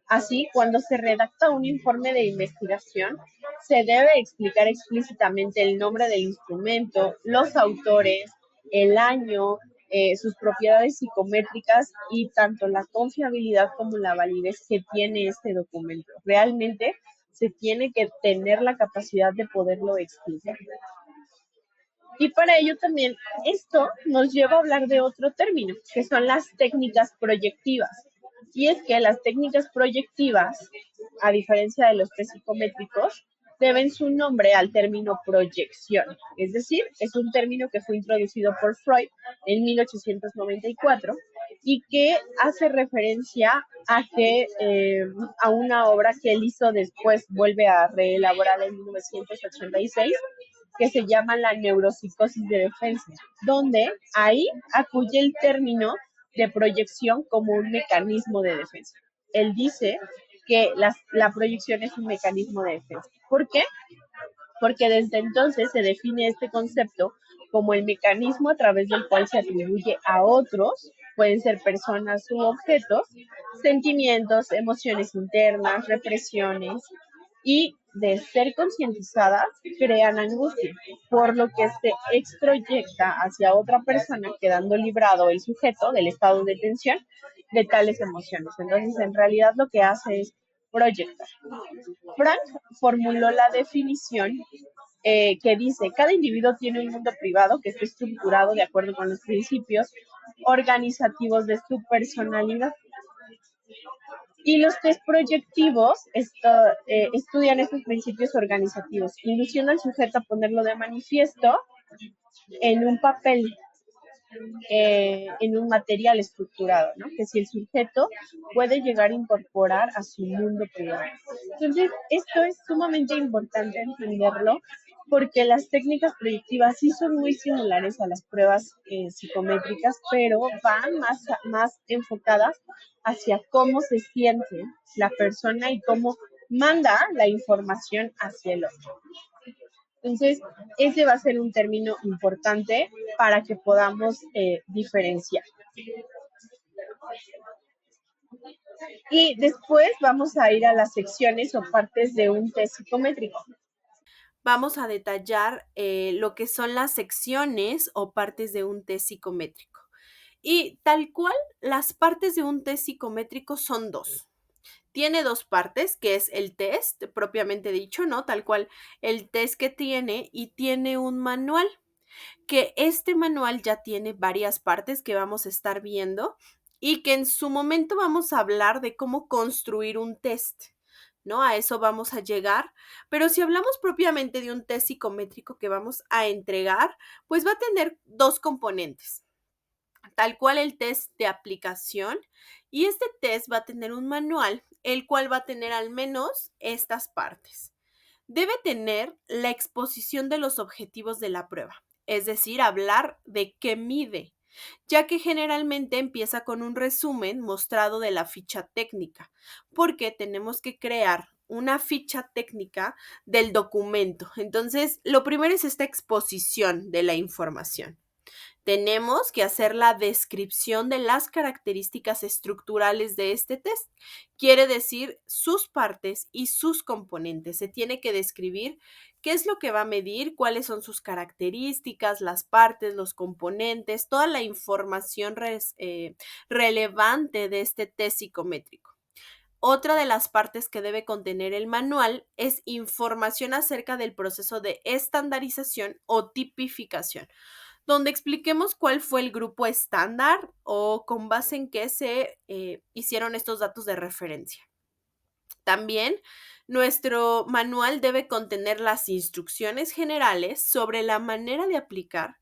Así, cuando se redacta un informe de investigación, se debe explicar explícitamente el nombre del instrumento, los autores, el año, sus propiedades psicométricas y tanto la confiabilidad como la validez que tiene este documento. Realmente se tiene que tener la capacidad de poderlo explicar. Y para ello también esto nos lleva a hablar de otro término, que son las técnicas proyectivas. Y es que las técnicas proyectivas, a diferencia de los test psicométricos, deben su nombre al término proyección. Es decir, es un término que fue introducido por Freud en 1894 y que hace referencia a que a una obra que él hizo después, vuelve a reelaborar en 1986, que se llama la neuropsicosis de defensa, donde ahí acuye el término de proyección como un mecanismo de defensa. Él dice que la proyección es un mecanismo de defensa. ¿Por qué? Porque desde entonces se define este concepto como el mecanismo a través del cual se atribuye a otros, pueden ser personas u objetos, sentimientos, emociones internas, represiones, y de ser concientizadas crean angustia, por lo que se exproyecta hacia otra persona, quedando librado el sujeto del estado de tensión de tales emociones. Entonces, en realidad lo que hace es proyectar. Frank formuló la definición que dice, cada individuo tiene un mundo privado que está estructurado de acuerdo con los principios organizativos de su personalidad. Y los test proyectivos estudian estos principios organizativos, inducen al sujeto a ponerlo de manifiesto en un papel, en un material estructurado, ¿no? Que si el sujeto puede llegar a incorporar a su mundo privado. Entonces, esto es sumamente importante entenderlo porque las técnicas proyectivas sí son muy similares a las pruebas psicométricas, pero van más enfocadas hacia cómo se siente la persona y cómo manda la información hacia el otro. Entonces, ese va a ser un término importante para que podamos diferenciar. Y después vamos a ir a las secciones o partes de un test psicométrico. Vamos a detallar lo que son las secciones o partes de un test psicométrico. Y tal cual, las partes de un test psicométrico son dos. Tiene dos partes, que es el test propiamente dicho, ¿no? Tal cual el test que tiene, y tiene un manual, que este manual ya tiene varias partes que vamos a estar viendo y que en su momento vamos a hablar de cómo construir un test, ¿no? A eso vamos a llegar, pero si hablamos propiamente de un test psicométrico que vamos a entregar, pues va a tener dos componentes, tal cual el test de aplicación, y este test va a tener un manual, el cual va a tener al menos estas partes. Debe tener la exposición de los objetivos de la prueba, es decir, hablar de qué mide, ya que generalmente empieza con un resumen mostrado de la ficha técnica, porque tenemos que crear una ficha técnica del documento. Entonces, lo primero es esta exposición de la información. Tenemos que hacer la descripción de las características estructurales de este test. Quiere decir sus partes y sus componentes. Se tiene que describir qué es lo que va a medir, cuáles son sus características, las partes, los componentes, toda la información relevante de este test psicométrico. Otra de las partes que debe contener el manual es información acerca del proceso de estandarización o tipificación, donde expliquemos cuál fue el grupo estándar o con base en qué se hicieron estos datos de referencia. También nuestro manual debe contener las instrucciones generales sobre la manera de aplicar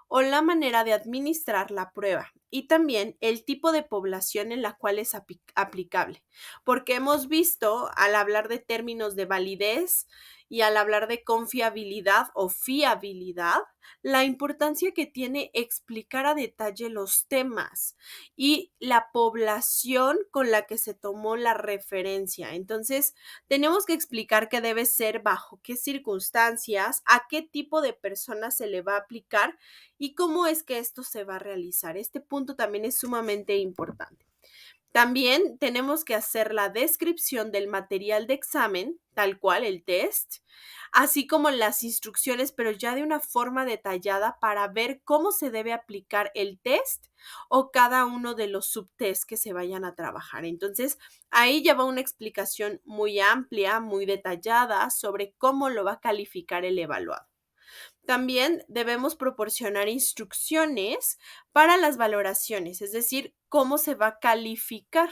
o la manera de administrar la prueba, y también el tipo de población en la cual es aplicable, porque hemos visto al hablar de términos de validez y al hablar de confiabilidad o fiabilidad, la importancia que tiene explicar a detalle los temas y la población con la que se tomó la referencia. Entonces, tenemos que explicar qué debe ser, bajo qué circunstancias, a qué tipo de personas se le va a aplicar y cómo es que esto se va a realizar. Este punto también es sumamente importante. También tenemos que hacer la descripción del material de examen, tal cual el test, así como las instrucciones, pero ya de una forma detallada para ver cómo se debe aplicar el test o cada uno de los subtests que se vayan a trabajar. Entonces, ahí ya va una explicación muy amplia, muy detallada sobre cómo lo va a calificar el evaluado. También debemos proporcionar instrucciones para las valoraciones, es decir, cómo se va a calificar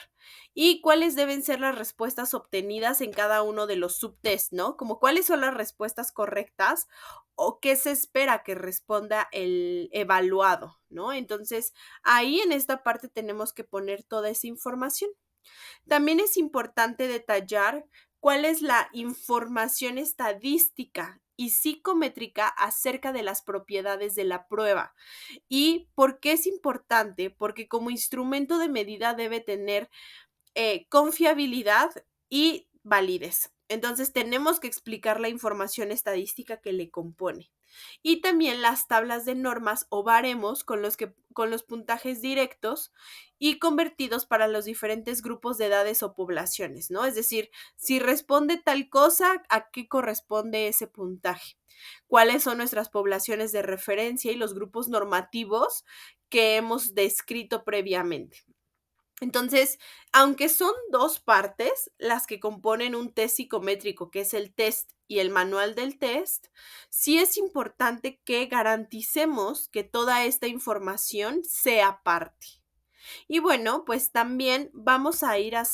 y cuáles deben ser las respuestas obtenidas en cada uno de los subtests, ¿no? Como cuáles son las respuestas correctas o qué se espera que responda el evaluado, ¿no? Entonces, ahí en esta parte tenemos que poner toda esa información. También es importante detallar cuál es la información estadística y psicométrica acerca de las propiedades de la prueba. ¿Y por qué es importante? Porque como instrumento de medida debe tener confiabilidad y validez. Entonces tenemos que explicar la información estadística que le compone. Y también las tablas de normas o baremos con los puntajes directos y convertidos para los diferentes grupos de edades o poblaciones, ¿no? Es decir, si responde tal cosa, ¿a qué corresponde ese puntaje? ¿Cuáles son nuestras poblaciones de referencia y los grupos normativos que hemos descrito previamente? Entonces, aunque son dos partes las que componen un test psicométrico, que es el test y el manual del test, sí es importante que garanticemos que toda esta información sea parte. Y bueno, pues también vamos a ir a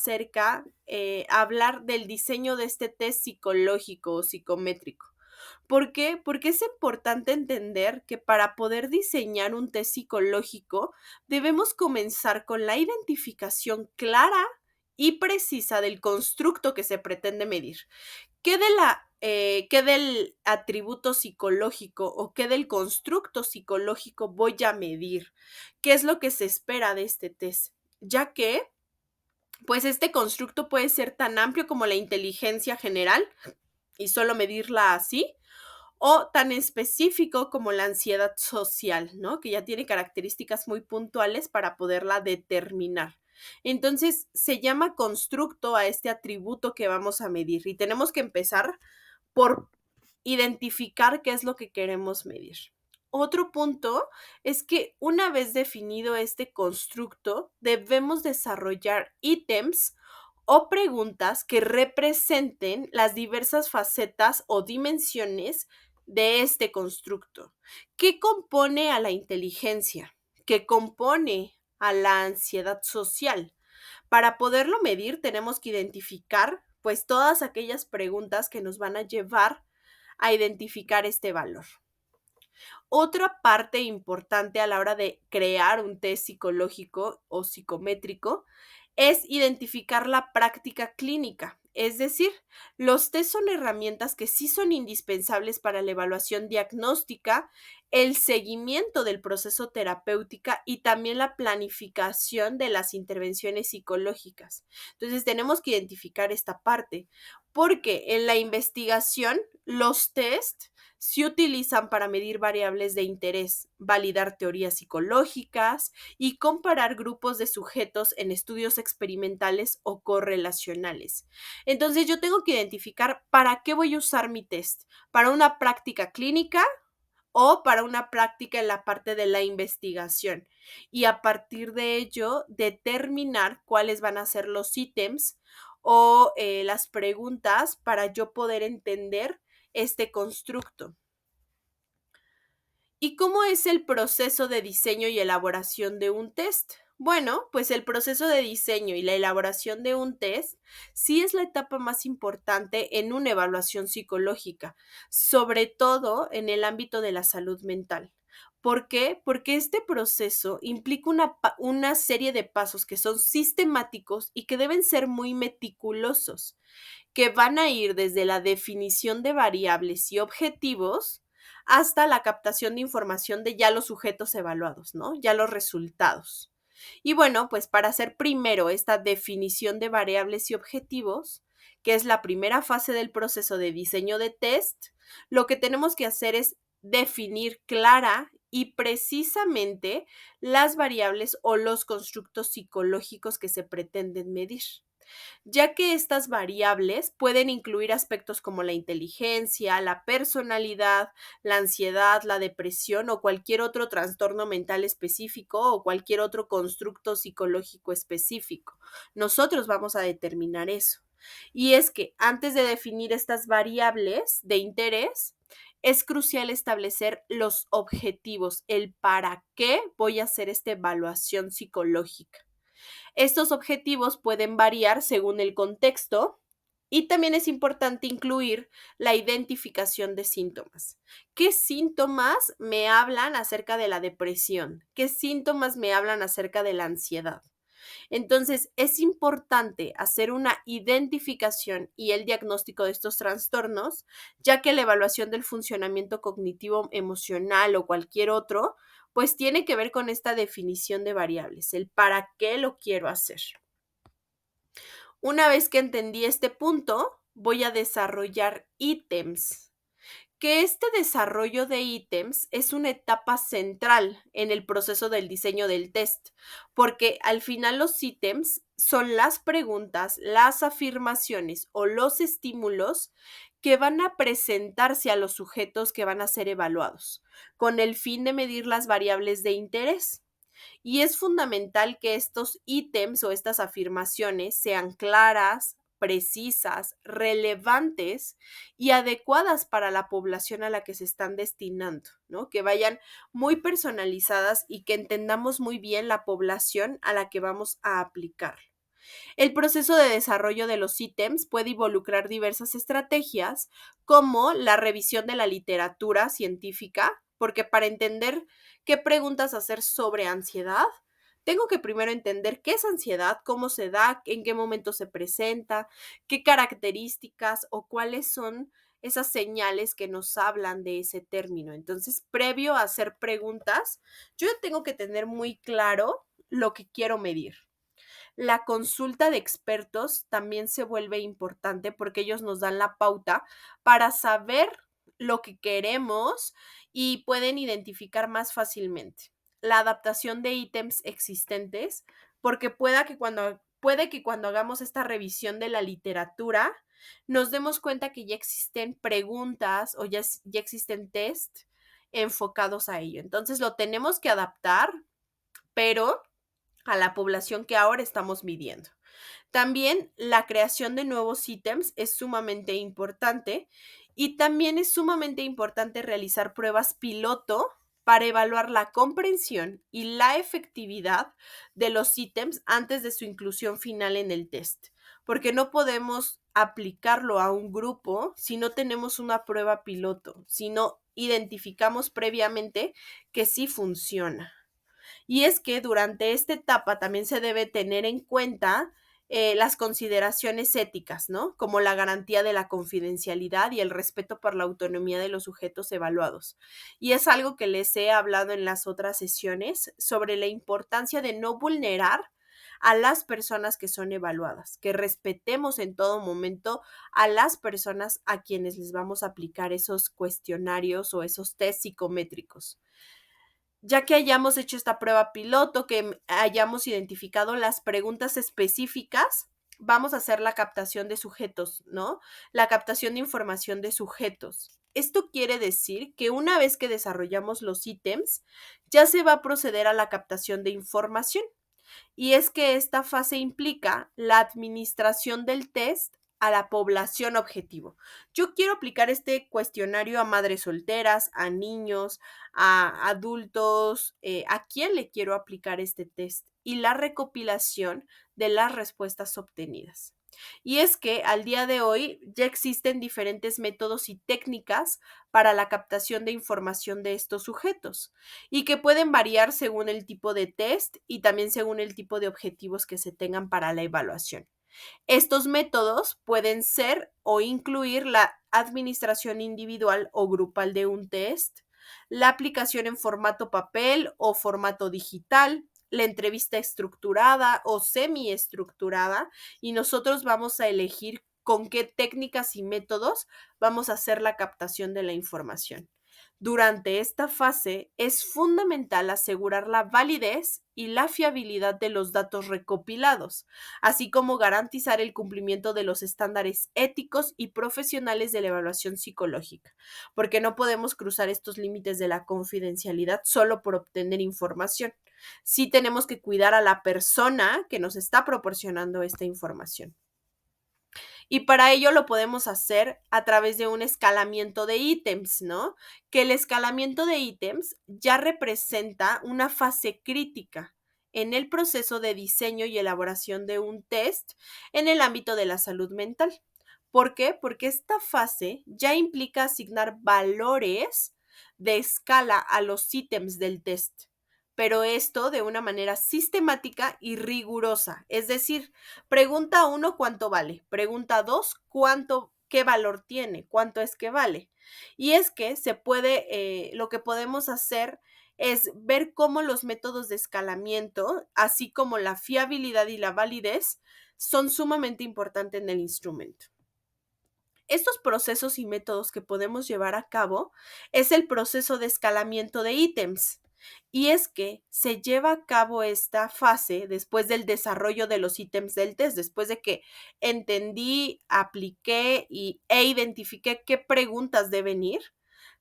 hablar del diseño de este test psicológico o psicométrico. ¿Por qué? Porque es importante entender que para poder diseñar un test psicológico debemos comenzar con la identificación clara y precisa del constructo que se pretende medir. ¿Qué del atributo psicológico o qué del constructo psicológico voy a medir? ¿Qué es lo que se espera de este test? Ya que, pues este constructo puede ser tan amplio como la inteligencia general y solo medirla así, o tan específico como la ansiedad social, ¿no? Que ya tiene características muy puntuales para poderla determinar. Entonces, se llama constructo a este atributo que vamos a medir y tenemos que empezar por identificar qué es lo que queremos medir. Otro punto es que una vez definido este constructo, debemos desarrollar ítems o preguntas que representen las diversas facetas o dimensiones de este constructo. ¿Qué compone a la inteligencia? ¿Qué compone a la ansiedad social? Para poderlo medir, tenemos que identificar pues todas aquellas preguntas que nos van a llevar a identificar este valor. Otra parte importante a la hora de crear un test psicológico o psicométrico es identificar la práctica clínica. Es decir, los test son herramientas que sí son indispensables para la evaluación diagnóstica, el seguimiento del proceso terapéutica y también la planificación de las intervenciones psicológicas. Entonces, tenemos que identificar esta parte, porque en la investigación los test se utilizan para medir variables de interés, validar teorías psicológicas y comparar grupos de sujetos en estudios experimentales o correlacionales. Entonces yo tengo que identificar para qué voy a usar mi test, para una práctica clínica o para una práctica en la parte de la investigación. Y a partir de ello, determinar cuáles van a ser los ítems o las preguntas para yo poder entender este constructo. ¿Y cómo es el proceso de diseño y elaboración de un test? Bueno, pues el proceso de diseño y la elaboración de un test sí es la etapa más importante en una evaluación psicológica, sobre todo en el ámbito de la salud mental. ¿Por qué? Porque este proceso implica una serie de pasos que son sistemáticos y que deben ser muy meticulosos, que van a ir desde la definición de variables y objetivos hasta la captación de información de ya los sujetos evaluados, ¿no? Ya los resultados. Y bueno, pues para hacer primero esta definición de variables y objetivos, que es la primera fase del proceso de diseño de test, lo que tenemos que hacer es definir clara y precisamente las variables o los constructos psicológicos que se pretenden medir, ya que estas variables pueden incluir aspectos como la inteligencia, la personalidad, la ansiedad, la depresión o cualquier otro trastorno mental específico o cualquier otro constructo psicológico específico. Nosotros vamos a determinar eso. Y es que antes de definir estas variables de interés, es crucial establecer los objetivos, el para qué voy a hacer esta evaluación psicológica. Estos objetivos pueden variar según el contexto y también es importante incluir la identificación de síntomas. ¿Qué síntomas me hablan acerca de la depresión? ¿Qué síntomas me hablan acerca de la ansiedad? Entonces, es importante hacer una identificación y el diagnóstico de estos trastornos, ya que la evaluación del funcionamiento cognitivo emocional o cualquier otro, pues tiene que ver con esta definición de variables, el para qué lo quiero hacer. Una vez que entendí este punto, voy a desarrollar ítems, que este desarrollo de ítems es una etapa central en el proceso del diseño del test, porque al final los ítems son las preguntas, las afirmaciones o los estímulos que van a presentarse a los sujetos que van a ser evaluados, con el fin de medir las variables de interés. Y es fundamental que estos ítems o estas afirmaciones sean claras, precisas, relevantes y adecuadas para la población a la que se están destinando, ¿no? Que vayan muy personalizadas y que entendamos muy bien la población a la que vamos a aplicar. El proceso de desarrollo de los ítems puede involucrar diversas estrategias, como la revisión de la literatura científica, porque para entender qué preguntas hacer sobre ansiedad, tengo que primero entender qué es ansiedad, cómo se da, en qué momento se presenta, qué características o cuáles son esas señales que nos hablan de ese término. Entonces, previo a hacer preguntas, yo tengo que tener muy claro lo que quiero medir. La consulta de expertos también se vuelve importante porque ellos nos dan la pauta para saber lo que queremos y pueden identificar más fácilmente. La adaptación de ítems existentes, porque puede que cuando hagamos esta revisión de la literatura nos demos cuenta que ya existen preguntas o ya existen test enfocados a ello. Entonces lo tenemos que adaptar, pero a la población que ahora estamos midiendo. También la creación de nuevos ítems es sumamente importante y también es sumamente importante realizar pruebas piloto para evaluar la comprensión y la efectividad de los ítems antes de su inclusión final en el test, porque no podemos aplicarlo a un grupo si no tenemos una prueba piloto, si no identificamos previamente que sí funciona. Y es que durante esta etapa también se debe tener en cuenta las consideraciones éticas, ¿no? Como la garantía de la confidencialidad y el respeto por la autonomía de los sujetos evaluados. Y es algo que les he hablado en las otras sesiones sobre la importancia de no vulnerar a las personas que son evaluadas, que respetemos en todo momento a las personas a quienes les vamos a aplicar esos cuestionarios o esos test psicométricos. Ya que hayamos hecho esta prueba piloto, que hayamos identificado las preguntas específicas, vamos a hacer la captación de sujetos, ¿no? La captación de información de sujetos. Esto quiere decir que una vez que desarrollamos los ítems, ya se va a proceder a la captación de información. Y es que esta fase implica la administración del test a la población objetivo. Yo quiero aplicar este cuestionario a madres solteras, a niños, a adultos, ¿a quién le quiero aplicar este test? Y la recopilación de las respuestas obtenidas. Y es que al día de hoy ya existen diferentes métodos y técnicas para la captación de información de estos sujetos y que pueden variar según el tipo de test y también según el tipo de objetivos que se tengan para la evaluación. Estos métodos pueden ser o incluir la administración individual o grupal de un test, la aplicación en formato papel o formato digital, la entrevista estructurada o semiestructurada, y nosotros vamos a elegir con qué técnicas y métodos vamos a hacer la captación de la información. Durante esta fase es fundamental asegurar la validez y la fiabilidad de los datos recopilados, así como garantizar el cumplimiento de los estándares éticos y profesionales de la evaluación psicológica, porque no podemos cruzar estos límites de la confidencialidad solo por obtener información. Sí tenemos que cuidar a la persona que nos está proporcionando esta información. Y para ello lo podemos hacer a través de un escalamiento de ítems, ¿no? Que el escalamiento de ítems ya representa una fase crítica en el proceso de diseño y elaboración de un test en el ámbito de la salud mental. ¿Por qué? Porque esta fase ya implica asignar valores de escala a los ítems del test, pero esto de una manera sistemática y rigurosa. Es decir, pregunta uno, ¿cuánto vale? Pregunta dos, qué valor tiene? ¿Cuánto es que vale? Y es que lo que podemos hacer es ver cómo los métodos de escalamiento, así como la fiabilidad y la validez, son sumamente importantes en el instrumento. Estos procesos y métodos que podemos llevar a cabo es el proceso de escalamiento de ítems. Y es que se lleva a cabo esta fase después del desarrollo de los ítems del test, después de que entendí, apliqué e identifiqué qué preguntas deben ir.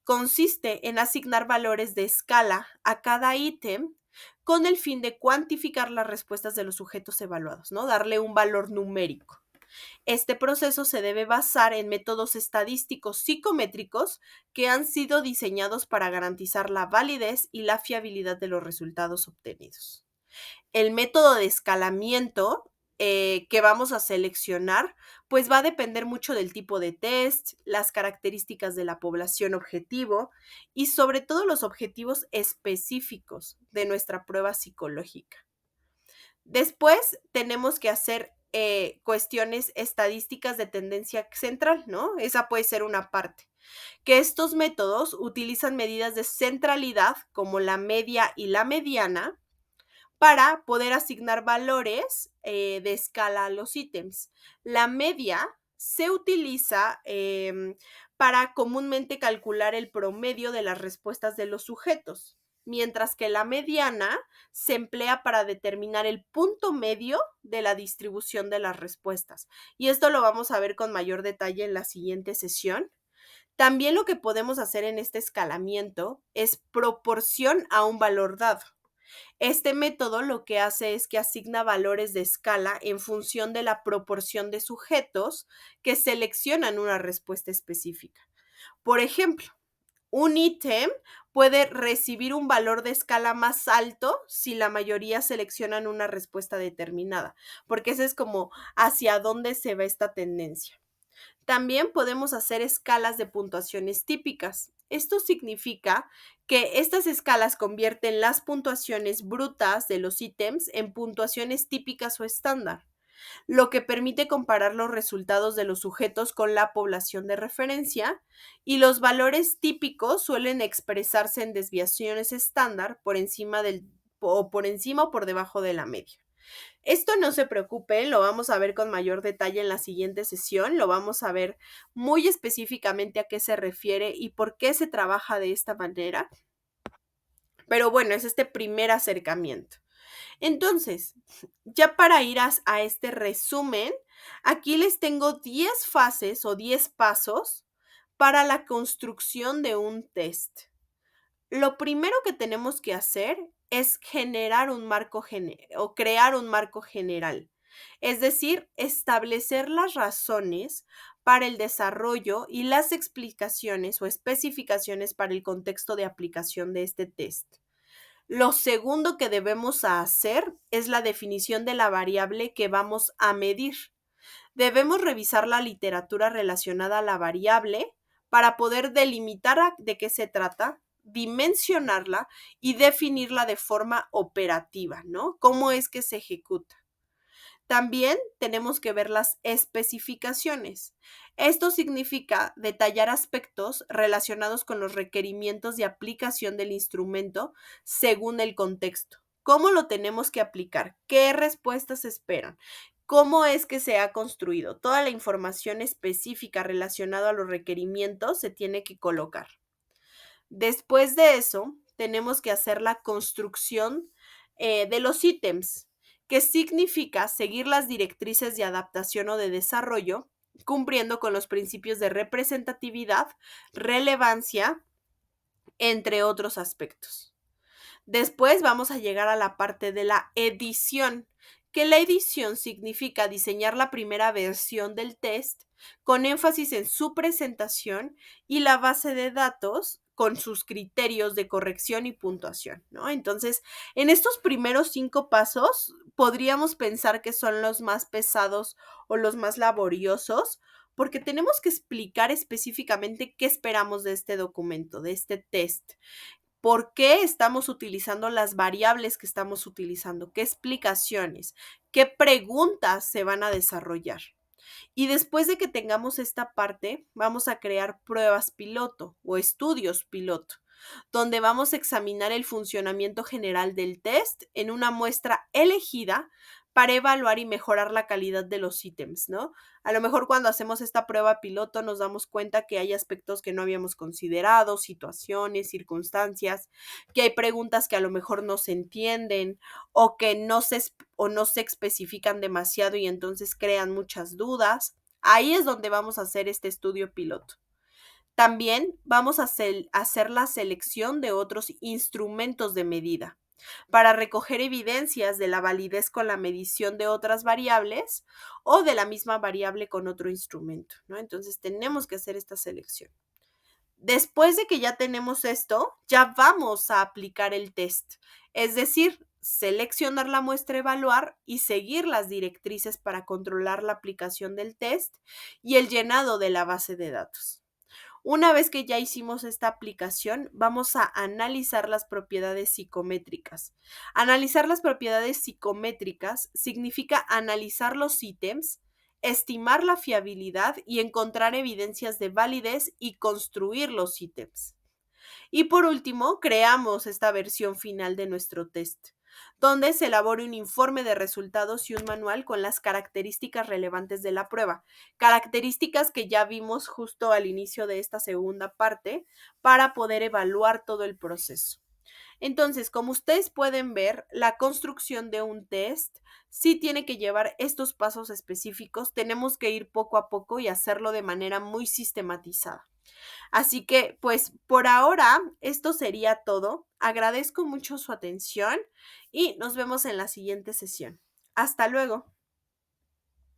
Consiste en asignar valores de escala a cada ítem con el fin de cuantificar las respuestas de los sujetos evaluados, ¿no? Darle un valor numérico. Este proceso se debe basar en métodos estadísticos psicométricos que han sido diseñados para garantizar la validez y la fiabilidad de los resultados obtenidos. El método de escalamiento que vamos a seleccionar, pues va a depender mucho del tipo de test, las características de la población objetivo y sobre todo los objetivos específicos de nuestra prueba psicológica. Después tenemos que hacer cuestiones estadísticas de tendencia central, ¿no? Esa puede ser una parte. Que estos métodos utilizan medidas de centralidad como la media y la mediana para poder asignar valores de escala a los ítems. La media se utiliza para comúnmente calcular el promedio de las respuestas de los sujetos, mientras que la mediana se emplea para determinar el punto medio de la distribución de las respuestas. Y esto lo vamos a ver con mayor detalle en la siguiente sesión. También lo que podemos hacer en este escalamiento es proporción a un valor dado. Este método lo que hace es que asigna valores de escala en función de la proporción de sujetos que seleccionan una respuesta específica. Por ejemplo, un ítem puede recibir un valor de escala más alto si la mayoría seleccionan una respuesta determinada, porque ese es como hacia dónde se va esta tendencia. También podemos hacer escalas de puntuaciones típicas. Esto significa que estas escalas convierten las puntuaciones brutas de los ítems en puntuaciones típicas o estándar, lo que permite comparar los resultados de los sujetos con la población de referencia, y los valores típicos suelen expresarse en desviaciones estándar por encima o por debajo de la media. Esto no se preocupen, lo vamos a ver con mayor detalle en la siguiente sesión, lo vamos a ver muy específicamente a qué se refiere y por qué se trabaja de esta manera. Pero bueno, es este primer acercamiento. Entonces, ya para ir a este resumen, aquí les tengo 10 fases o 10 pasos para la construcción de un test. Lo primero que tenemos que hacer es generar un marco o crear un marco general, es decir, establecer las razones para el desarrollo y las explicaciones o especificaciones para el contexto de aplicación de este test. Lo segundo que debemos hacer es la definición de la variable que vamos a medir. Debemos revisar la literatura relacionada a la variable para poder delimitar de qué se trata, dimensionarla y definirla de forma operativa, ¿no? ¿Cómo es que se ejecuta? También tenemos que ver las especificaciones. Esto significa detallar aspectos relacionados con los requerimientos de aplicación del instrumento según el contexto. ¿Cómo lo tenemos que aplicar? ¿Qué respuestas esperan? ¿Cómo es que se ha construido? Toda la información específica relacionada a los requerimientos se tiene que colocar. Después de eso, tenemos que hacer la construcción de los ítems, que significa seguir las directrices de adaptación o de desarrollo, cumpliendo con los principios de representatividad, relevancia, entre otros aspectos. Después vamos a llegar a la parte de la edición, que la edición significa diseñar la primera versión del test con énfasis en su presentación y la base de datos con sus criterios de corrección y puntuación, ¿no? Entonces, en estos primeros 5 pasos podríamos pensar que son los más pesados o los más laboriosos, porque tenemos que explicar específicamente qué esperamos de este documento, de este test. ¿Por qué estamos utilizando las variables que estamos utilizando? ¿Qué explicaciones? ¿Qué preguntas se van a desarrollar? Y después de que tengamos esta parte, vamos a crear pruebas piloto o estudios piloto, donde vamos a examinar el funcionamiento general del test en una muestra elegida para evaluar y mejorar la calidad de los ítems, ¿no? A lo mejor cuando hacemos esta prueba piloto nos damos cuenta que hay aspectos que no habíamos considerado, situaciones, circunstancias, que hay preguntas que a lo mejor no se entienden o que no se especifican demasiado y entonces crean muchas dudas. Ahí es donde vamos a hacer este estudio piloto. También vamos a hacer la selección de otros instrumentos de medida para recoger evidencias de la validez con la medición de otras variables o de la misma variable con otro instrumento, ¿no? Entonces tenemos que hacer esta selección. Después de que ya tenemos esto, ya vamos a aplicar el test, es decir, seleccionar la muestra, evaluar y seguir las directrices para controlar la aplicación del test y el llenado de la base de datos. Una vez que ya hicimos esta aplicación, vamos a analizar las propiedades psicométricas. Analizar las propiedades psicométricas significa analizar los ítems, estimar la fiabilidad y encontrar evidencias de validez y construir los ítems. Y por último, creamos esta versión final de nuestro test, donde se elabora un informe de resultados y un manual con las características relevantes de la prueba, características que ya vimos justo al inicio de esta segunda parte para poder evaluar todo el proceso. Entonces, como ustedes pueden ver, la construcción de un test sí tiene que llevar estos pasos específicos, tenemos que ir poco a poco y hacerlo de manera muy sistematizada. Así que, pues por ahora, esto sería todo. Agradezco mucho su atención y nos vemos en la siguiente sesión. Hasta luego.